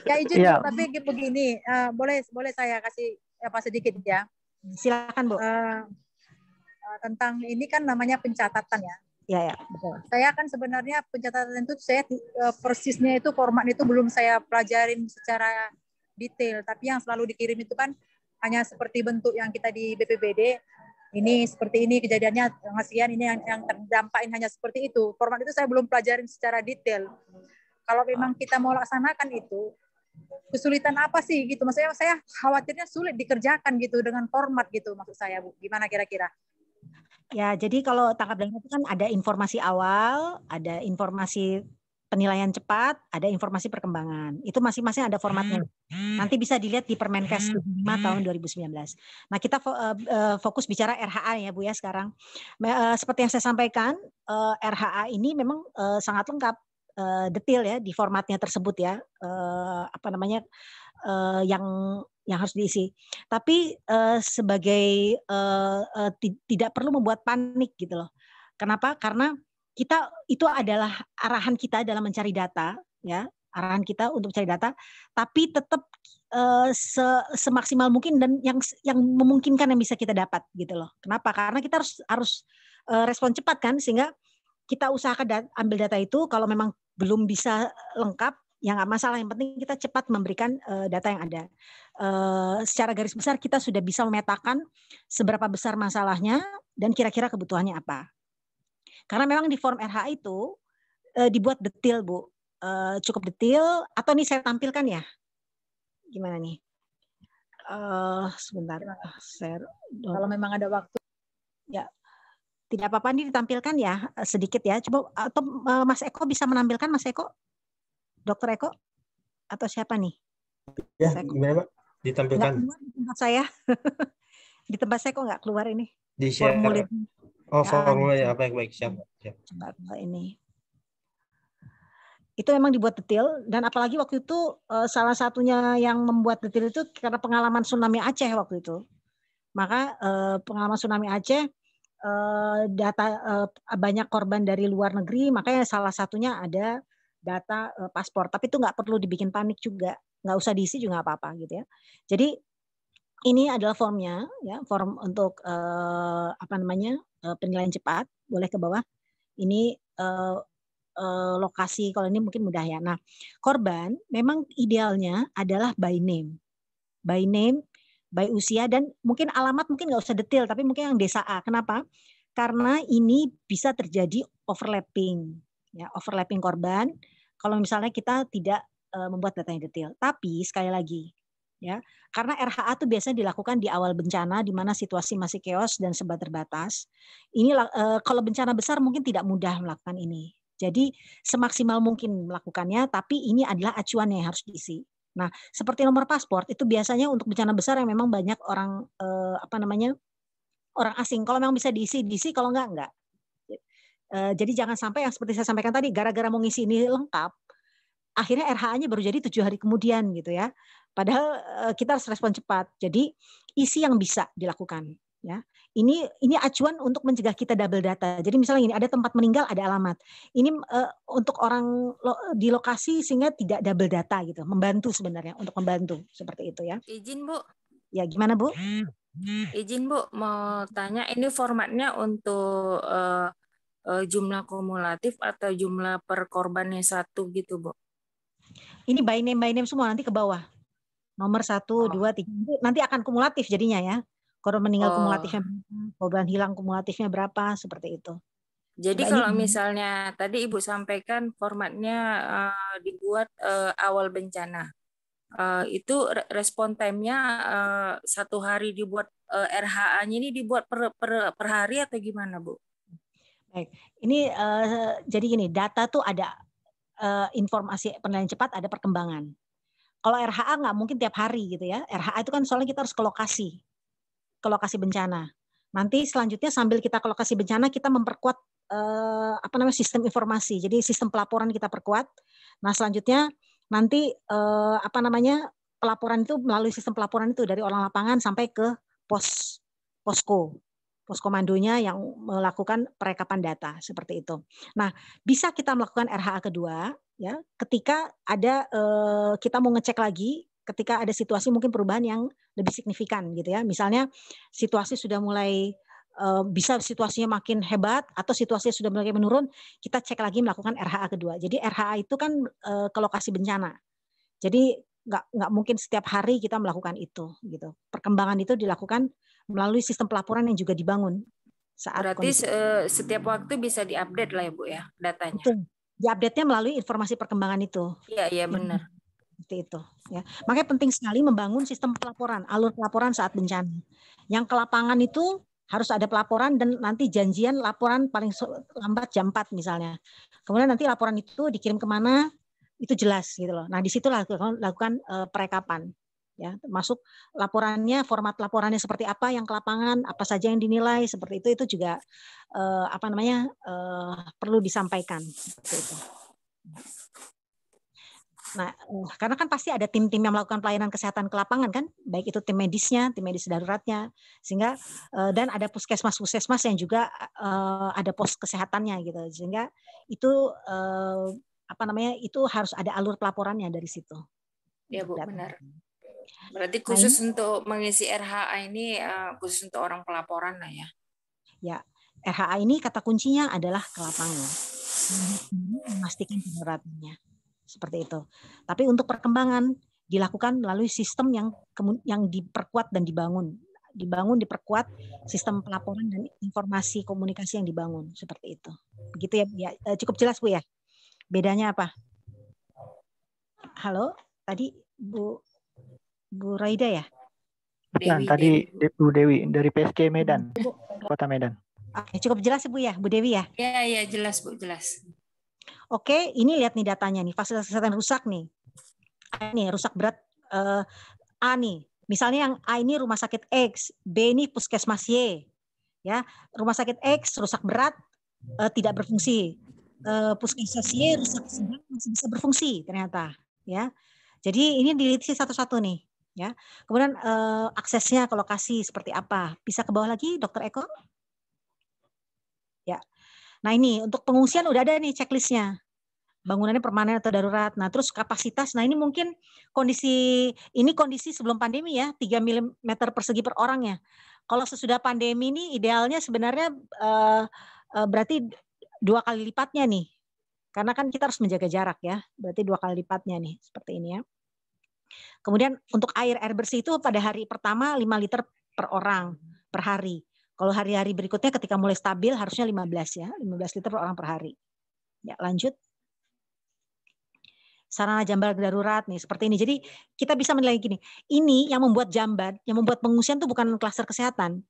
Ya izin Bu, tapi begini, boleh saya kasih apa sedikit ya. Silakan Bu. Tentang ini kan namanya pencatatan ya. Ya, betul. Saya kan sebenarnya pencatatan itu saya persisnya itu format itu belum saya pelajarin secara detail, tapi yang selalu dikirim itu kan hanya seperti bentuk yang kita di BPBD, ini seperti ini kejadiannya ngasihan, ini yang terdampakin hanya seperti itu. Format itu saya belum pelajarin secara detail. Kalau memang kita mau laksanakan itu, kesulitan apa sih gitu? Maksudnya saya khawatirnya sulit dikerjakan gitu dengan format gitu maksud saya, Bu. Gimana kira-kira? Ya, jadi kalau tangkap darurat itu kan ada informasi awal, ada informasi penilaian cepat, ada informasi perkembangan. Itu masing-masing ada formatnya. Nanti bisa dilihat di Permenkes 5 tahun 2019. Nah, kita fokus bicara RHA ya Bu ya sekarang. Seperti yang saya sampaikan, RHA ini memang sangat lengkap, detail ya di formatnya tersebut ya. Yang harus diisi. Tapi sebagai tidak perlu membuat panik gitu loh. Kenapa? Karena kita itu adalah arahan kita dalam mencari data, ya, arahan kita untuk mencari data, tapi tetap semaksimal mungkin dan yang memungkinkan yang bisa kita dapat gitu loh. Kenapa? Karena kita harus respon cepat kan, sehingga kita usahakan ambil data itu. Kalau memang belum bisa lengkap, ya nggak masalah, yang penting kita cepat memberikan data yang ada. Secara garis besar kita sudah bisa memetakan seberapa besar masalahnya dan kira-kira kebutuhannya apa. Karena memang di form RH itu dibuat detail Bu, cukup detail. Atau nih saya tampilkan ya, gimana nih? Sebentar, kalau memang ada waktu. Ya, tidak apa-apa, ini ditampilkan ya sedikit ya. Coba atau Mas Eko bisa menampilkan, Mas Eko? Dokter Eko atau siapa nih? Ya, gimana Pak? Ditampilkan. Nggak keluar di tempat saya. Di tempat saya kok nggak keluar ini. Di share. Formulir. Oh, formulir. Baik, siap. Coba ini. Itu memang dibuat detail, dan apalagi waktu itu salah satunya yang membuat detail itu karena pengalaman tsunami Aceh waktu itu. Maka pengalaman tsunami Aceh, data banyak korban dari luar negeri, makanya salah satunya ada data paspor, tapi itu nggak perlu dibikin panik juga, nggak usah diisi juga nggak apa-apa gitu ya. Jadi ini adalah formnya, ya, form untuk penilaian cepat, boleh ke bawah. Ini lokasi, kalau ini mungkin mudah ya. Nah, korban memang idealnya adalah by name, by usia, dan mungkin alamat mungkin nggak usah detail, tapi mungkin yang desa A. Kenapa? Karena ini bisa terjadi overlapping, ya, overlapping korban. Kalau misalnya kita tidak membuat data yang detail. Tapi sekali lagi, ya, karena RHA itu biasanya dilakukan di awal bencana, di mana situasi masih chaos dan serba terbatas. Ini kalau bencana besar mungkin tidak mudah melakukan ini. Jadi semaksimal mungkin melakukannya, tapi ini adalah acuan yang harus diisi. Nah, seperti nomor paspor itu biasanya untuk bencana besar yang memang banyak orang orang asing. Kalau memang bisa diisi, kalau enggak. Jadi jangan sampai yang seperti saya sampaikan tadi, gara-gara mau ngisi ini lengkap, akhirnya RHA-nya baru jadi 7 hari kemudian gitu ya. Padahal kita harus respon cepat. Jadi isi yang bisa dilakukan. Ya, ini acuan untuk mencegah kita double data. Jadi misalnya ini ada tempat meninggal, ada alamat. Ini untuk orang di lokasi sehingga tidak double data gitu. Membantu sebenarnya, untuk membantu seperti itu ya. Izin Bu. Ya, gimana Bu? Izin Bu, mau tanya ini formatnya untuk jumlah kumulatif atau jumlah per korbannya satu gitu Bu? Ini by name semua, nanti ke bawah. Nomor 1, 2, 3. Nanti akan kumulatif jadinya ya. Korban meninggal kumulatifnya berapa, korban hilang kumulatifnya berapa, seperti itu. Jadi kalau misalnya tadi Ibu sampaikan formatnya dibuat awal bencana. Itu respon time-nya 1 hari dibuat, RHA-nya ini dibuat per hari atau gimana Bu? Baik, ini jadi gini, data tuh ada informasi penilaian cepat ada perkembangan. Kalau RHA nggak mungkin tiap hari gitu ya. RHA itu kan soalnya kita harus ke lokasi bencana. Nanti selanjutnya sambil kita ke lokasi bencana kita memperkuat sistem informasi. Jadi sistem pelaporan kita perkuat. Nah selanjutnya nanti pelaporan itu melalui sistem pelaporan itu dari orang lapangan sampai ke pos komandonya yang melakukan perekapan data seperti itu. Nah, bisa kita melakukan RHA kedua ya ketika ada kita mau ngecek lagi ketika ada situasi mungkin perubahan yang lebih signifikan gitu ya. Misalnya situasi sudah mulai bisa situasinya makin hebat atau situasinya sudah mulai menurun, kita cek lagi melakukan RHA kedua. Jadi RHA itu kan ke lokasi bencana. Jadi nggak mungkin setiap hari kita melakukan itu gitu. Perkembangan itu dilakukan melalui sistem pelaporan yang juga dibangun saat Berarti setiap waktu bisa diupdate lah ya Bu ya datanya. Betul. Diupdate-nya melalui informasi perkembangan itu. Iya benar. Seperti itu ya. Makanya penting sekali membangun sistem pelaporan, alur pelaporan saat bencana. Yang ke lapangan itu harus ada pelaporan dan nanti janjian laporan paling lambat jam 4 misalnya. Kemudian nanti laporan itu dikirim kemana itu jelas gitu loh. Nah di situ lakukan perekapan. Ya, termasuk laporannya, format laporannya seperti apa yang ke lapangan, apa saja yang dinilai seperti itu juga perlu disampaikan seperti itu. Nah, karena kan pasti ada tim-tim yang melakukan pelayanan kesehatan ke lapangan kan, baik itu tim medisnya, tim medis daruratnya, sehingga dan ada puskesmas yang juga ada pos kesehatannya gitu, sehingga itu itu harus ada alur pelaporannya dari situ. Ya Bu, benar. Berarti khusus untuk mengisi RHA ini khusus untuk orang pelaporan lah ya. Ya, RHA ini kata kuncinya adalah ke lapangan. Memastikan penerapannya. Seperti itu. Tapi untuk perkembangan dilakukan melalui sistem yang diperkuat dan diperkuat sistem pelaporan dan informasi komunikasi yang dibangun seperti itu. Begitu ya, Bu ya. Cukup jelas Bu ya. Bedanya apa? Halo, tadi Bu Raida ya? Bukan, tadi Bu Dewi dari PSG Medan, Kota Medan. Oke, cukup jelas Bu ya, Bu Dewi ya? Iya, jelas Bu, jelas. Oke, ini lihat nih datanya nih, fasilitas kesehatan rusak nih. Ini rusak berat A nih. Misalnya yang A ini rumah sakit X, B ini puskesmas Y. Ya, rumah sakit X rusak berat tidak berfungsi. Puskesmas Y rusak sedang masih bisa berfungsi ternyata, ya. Jadi ini diliti satu-satu nih, ya. Kemudian aksesnya ke lokasi seperti apa? Bisa ke bawah lagi, Dokter Eko? Ya. Nah ini untuk pengungsian udah ada nih checklistnya. Bangunannya permanen atau darurat. Nah terus kapasitas, nah ini mungkin kondisi sebelum pandemi ya, 3 mm persegi per orang ya. Kalau sesudah pandemi ini idealnya sebenarnya berarti 2 kali lipatnya nih. Karena kan kita harus menjaga jarak ya, berarti 2 kali lipatnya nih, seperti ini ya. Kemudian untuk air bersih itu pada hari pertama 5 liter per orang per hari. Kalau hari-hari berikutnya ketika mulai stabil harusnya 15 ya, 15 liter per orang per hari. Ya, lanjut. Sarana jamban darurat nih seperti ini. Jadi kita bisa menilai gini, ini yang membuat jamban, yang membuat pengungsian itu bukan klaster kesehatan.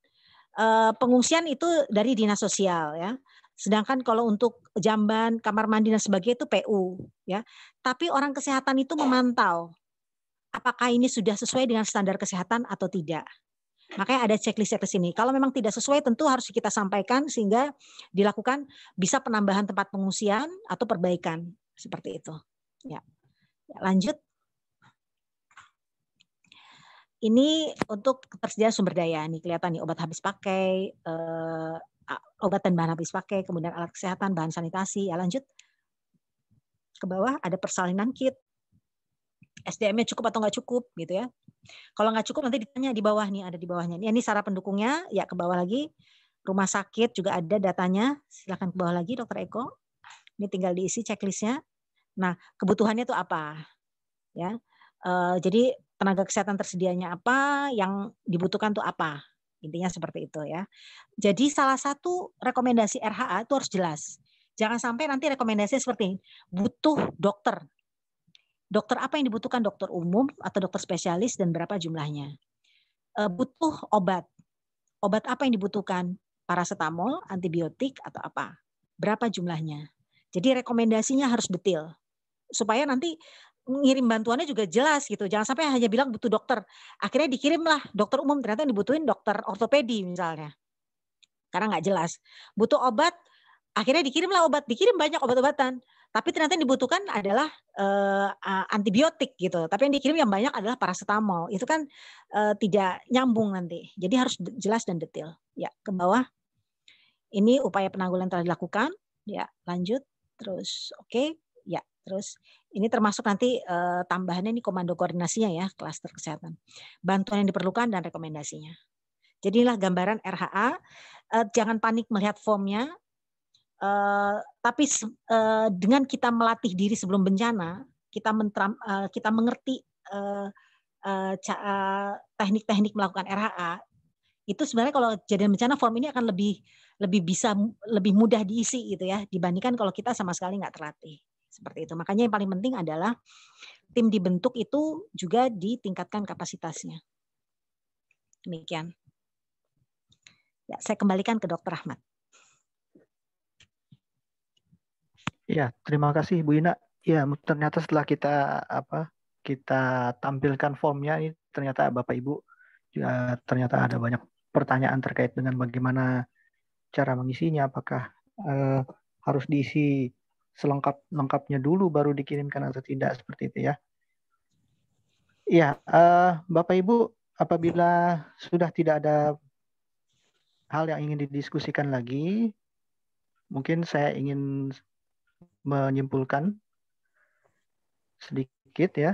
Pengungsian itu dari dinas sosial ya. Sedangkan kalau untuk jamban, kamar mandi dan sebagainya itu PU ya. Tapi orang kesehatan itu memantau apakah ini sudah sesuai dengan standar kesehatan atau tidak. Makanya ada checklist ke sini. Kalau memang tidak sesuai tentu harus kita sampaikan sehingga dilakukan bisa penambahan tempat pengungsian atau perbaikan seperti itu. Ya. Lanjut. Ini untuk ketersediaan sumber daya nih kelihatan nih obat habis pakai, obat dan bahan habis pakai, kemudian alat kesehatan, bahan sanitasi. Ya lanjut. Ke bawah ada persalinan kit. SDM-nya cukup atau nggak cukup gitu ya. Kalau nggak cukup nanti ditanya di bawah nih, ada di bawahnya. Ini sarana pendukungnya, ya ke bawah lagi. Rumah sakit juga ada datanya. Silakan ke bawah lagi Dokter Eko. Ini tinggal diisi checklistnya. Nah, kebutuhannya itu apa? Ya. Jadi tenaga kesehatan tersedianya apa, yang dibutuhkan tuh apa? Intinya seperti itu ya. Jadi salah satu rekomendasi RHA itu harus jelas. Jangan sampai nanti rekomendasinya seperti ini. Butuh dokter. Dokter apa yang dibutuhkan? Dokter umum atau dokter spesialis dan berapa jumlahnya? Butuh obat. Obat apa yang dibutuhkan? Paracetamol, antibiotik atau apa? Berapa jumlahnya? Jadi rekomendasinya harus detail. supaya nanti ngirim bantuannya juga jelas gitu. Jangan sampai hanya bilang butuh dokter. Akhirnya dikirimlah dokter umum, ternyata yang dibutuhin dokter ortopedi misalnya. Karena nggak jelas. Butuh obat, akhirnya dikirimlah obat, dikirim banyak obat-obatan. Tapi ternyata yang dibutuhkan adalah antibiotik gitu. Tapi yang dikirim yang banyak adalah paracetamol. Itu kan tidak nyambung nanti. Jadi harus jelas dan detail. Ya, ke bawah. Ini upaya penanggulangan telah dilakukan. Ya, lanjut. Terus oke. Ya, terus ini termasuk nanti tambahannya ini komando koordinasinya ya, klaster kesehatan. Bantuan yang diperlukan dan rekomendasinya. Jadi inilah gambaran RHA. Jangan panik melihat formnya. Tapi dengan kita melatih diri sebelum bencana, kita mengerti teknik-teknik melakukan RHA, itu sebenarnya kalau kejadian bencana form ini akan lebih mudah diisi gitu ya, dibandingkan kalau kita sama sekali nggak terlatih. Seperti itu. Makanya yang paling penting adalah tim dibentuk itu juga ditingkatkan kapasitasnya. Demikian. Ya, saya kembalikan ke Dr. Ahmad. Ya, terima kasih Bu Ina. Ya, ternyata setelah kita tampilkan formnya, ini ternyata Bapak Ibu juga ternyata ada banyak pertanyaan terkait dengan bagaimana cara mengisinya, apakah harus diisi selengkap-lengkapnya dulu baru dikirimkan atau tidak, seperti itu ya. Ya, Bapak Ibu, apabila sudah tidak ada hal yang ingin didiskusikan lagi, mungkin saya ingin menyimpulkan sedikit ya.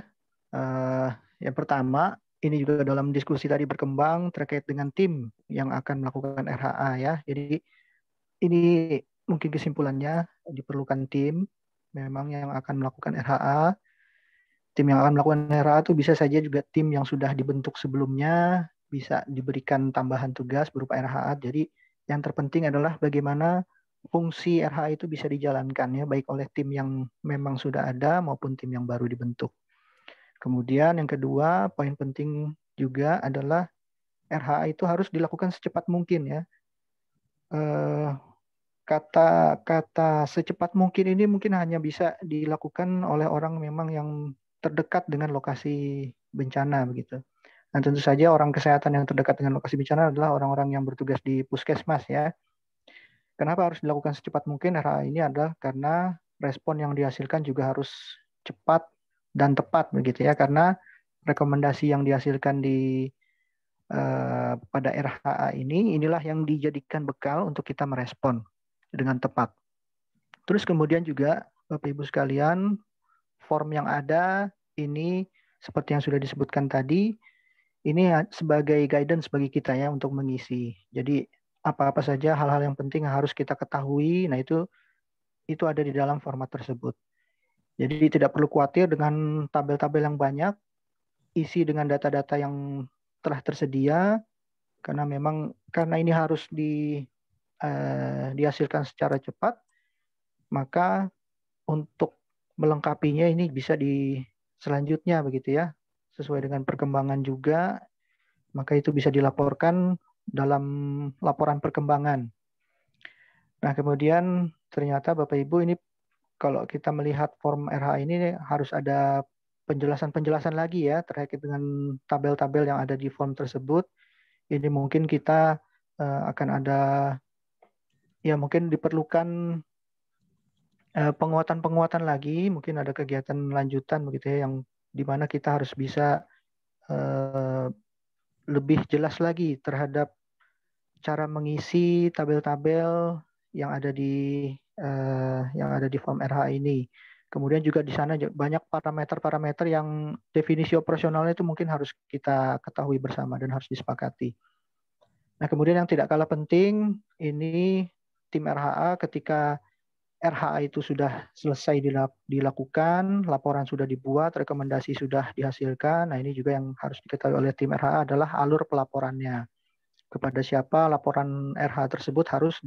Yang pertama, ini juga dalam diskusi tadi berkembang terkait dengan tim yang akan melakukan RHA ya. Jadi ini mungkin kesimpulannya diperlukan tim memang yang akan melakukan RHA. Tim yang akan melakukan RHA itu bisa saja juga tim yang sudah dibentuk sebelumnya, bisa diberikan tambahan tugas berupa RHA. Jadi yang terpenting adalah bagaimana fungsi RHA itu bisa dijalankan ya, baik oleh tim yang memang sudah ada maupun tim yang baru dibentuk. Kemudian yang kedua, poin penting juga adalah RHA itu harus dilakukan secepat mungkin ya. Kata secepat mungkin ini mungkin hanya bisa dilakukan oleh orang memang yang terdekat dengan lokasi bencana begitu. Dan tentu saja orang kesehatan yang terdekat dengan lokasi bencana adalah orang-orang yang bertugas di puskesmas ya. Kenapa harus dilakukan secepat mungkin RHA ini adalah karena respon yang dihasilkan juga harus cepat dan tepat begitu ya, karena rekomendasi yang dihasilkan pada RHA inilah yang dijadikan bekal untuk kita merespon dengan tepat. Terus kemudian juga Bapak Ibu sekalian, form yang ada ini seperti yang sudah disebutkan tadi, ini sebagai guidance bagi kita ya untuk mengisi. Jadi apa-apa saja hal-hal yang penting yang harus kita ketahui, nah itu ada di dalam format tersebut. Jadi tidak perlu khawatir dengan tabel-tabel yang banyak, isi dengan data-data yang telah tersedia, karena ini harus dihasilkan secara cepat, maka untuk melengkapinya ini bisa di selanjutnya begitu ya, sesuai dengan perkembangan juga, maka itu bisa dilaporkan dalam laporan perkembangan. Nah, kemudian ternyata Bapak Ibu ini kalau kita melihat form RHA ini harus ada penjelasan-penjelasan lagi ya terkait dengan tabel-tabel yang ada di form tersebut. Ini mungkin kita akan ada ya mungkin diperlukan penguatan-penguatan lagi, mungkin ada kegiatan lanjutan begitu ya yang di mana kita harus bisa lebih jelas lagi terhadap cara mengisi tabel-tabel yang ada di form RHA ini. Kemudian juga di sana banyak parameter-parameter yang definisi operasionalnya itu mungkin harus kita ketahui bersama dan harus disepakati. Nah, kemudian yang tidak kalah penting, ini tim RHA ketika RHA itu sudah selesai dilakukan, laporan sudah dibuat, rekomendasi sudah dihasilkan. Nah, ini juga yang harus diketahui oleh tim RHA adalah alur pelaporannya. Kepada siapa laporan RHA tersebut harus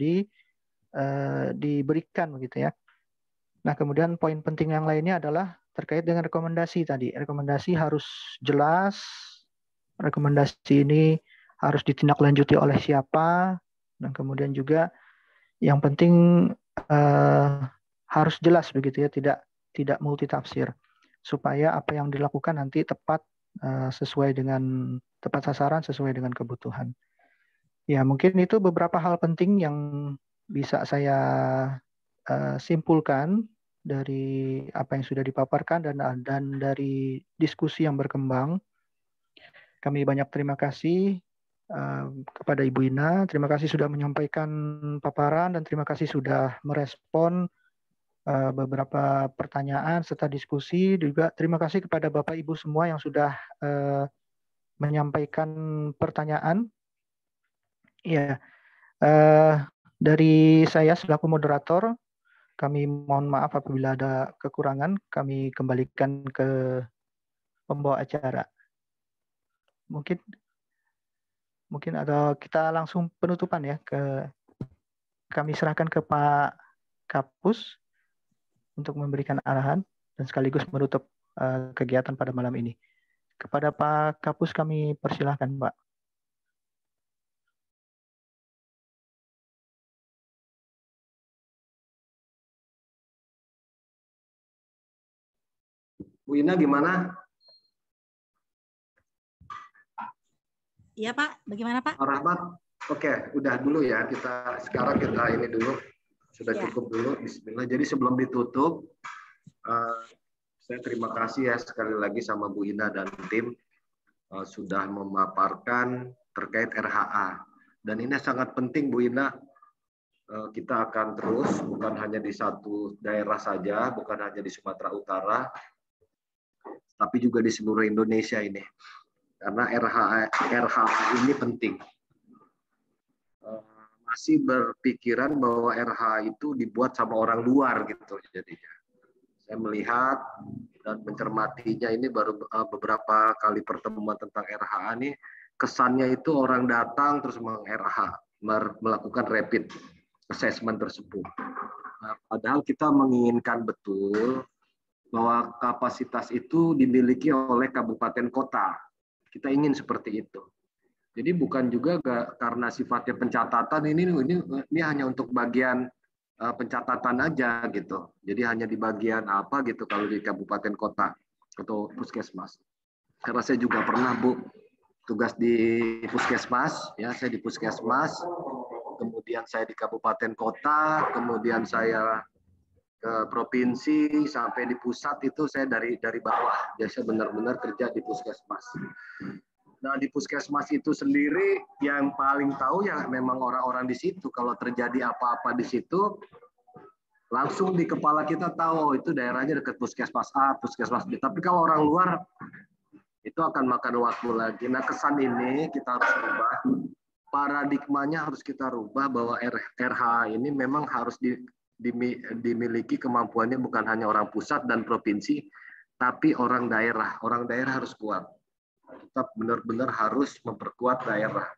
diberikan begitu ya. Nah, kemudian poin penting yang lainnya adalah terkait dengan rekomendasi tadi. Rekomendasi harus jelas, rekomendasi ini harus ditindaklanjuti oleh siapa, dan kemudian juga yang penting harus jelas begitu ya, tidak tidak multitafsir, supaya apa yang dilakukan nanti tepat sesuai dengan tepat sasaran, sesuai dengan kebutuhan. Ya, mungkin itu beberapa hal penting yang bisa saya simpulkan dari apa yang sudah dipaparkan dan dari diskusi yang berkembang. Kami banyak terima kasih kepada Ibu Ina. Terima kasih sudah menyampaikan paparan dan terima kasih sudah merespon beberapa pertanyaan serta diskusi. Juga terima kasih kepada Bapak Ibu semua yang sudah menyampaikan pertanyaan. Ya, dari saya selaku moderator, kami mohon maaf apabila ada kekurangan. Kami kembalikan ke pembawa acara. Mungkin ada kita langsung penutupan ya. Kami serahkan ke Pak Kapus untuk memberikan arahan dan sekaligus menutup kegiatan pada malam ini. Kepada Pak Kapus kami persilahkan, Pak. Bu Ina gimana? Iya Pak, bagaimana Pak? Pak Rahmat, oke, udah dulu ya. Sekarang kita ini dulu, sudah cukup dulu. Bismillah. Jadi sebelum ditutup, saya terima kasih ya sekali lagi sama Bu Ina dan tim sudah memaparkan terkait RHA. Dan ini sangat penting Bu Ina. Kita akan terus, bukan hanya di satu daerah saja, bukan hanya di Sumatera Utara, tapi juga di seluruh Indonesia ini. Karena RHA ini penting. Masih berpikiran bahwa RHA itu dibuat sama orang luar gitu jadinya. Saya melihat dan mencermatinya ini baru beberapa kali pertemuan tentang RHA ini, kesannya itu orang datang terus melakukan rapid assessment tersebut. Nah, padahal kita menginginkan betul bahwa kapasitas itu dimiliki oleh kabupaten kota. Kita ingin seperti itu. Jadi bukan juga karena sifatnya pencatatan ini hanya untuk bagian pencatatan aja gitu. Jadi hanya di bagian apa gitu kalau di kabupaten kota atau puskesmas. Karena saya juga pernah Bu tugas di puskesmas, ya saya di puskesmas, kemudian saya di kabupaten kota, kemudian saya ke provinsi sampai di pusat itu saya dari bawah. Jadi saya benar-benar kerja di puskesmas. Nah di puskesmas itu sendiri yang paling tahu ya memang orang-orang di situ. Kalau terjadi apa-apa di situ, langsung di kepala kita tahu itu daerahnya dekat puskesmas A, puskesmas B. Tapi kalau orang luar itu akan makan waktu lagi. Nah kesan ini kita harus rubah. Paradigmanya harus kita rubah bahwa RHA ini memang harus dimiliki kemampuannya bukan hanya orang pusat dan provinsi, tapi orang daerah. Orang daerah harus kuat. Kita benar-benar harus memperkuat daerah.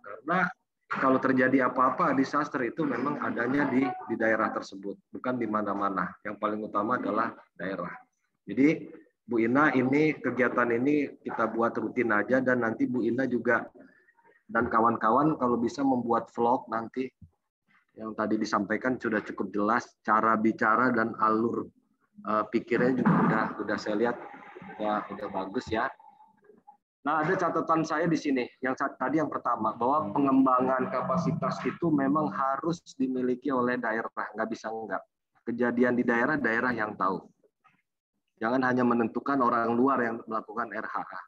Karena kalau terjadi apa-apa, disaster itu memang adanya di daerah tersebut, bukan di mana-mana. Yang paling utama adalah daerah. Jadi Bu Ina ini kegiatan ini kita buat rutin aja dan nanti Bu Ina juga dan kawan-kawan kalau bisa membuat vlog nanti. Yang tadi disampaikan sudah cukup jelas cara bicara dan alur pikirnya juga udah saya lihat ya udah bagus ya. Nah ada catatan saya di sini yang tadi yang pertama bahwa pengembangan kapasitas itu memang harus dimiliki oleh daerah, nggak bisa enggak. Kejadian di daerah yang tahu. Jangan hanya menentukan orang luar yang melakukan RHA.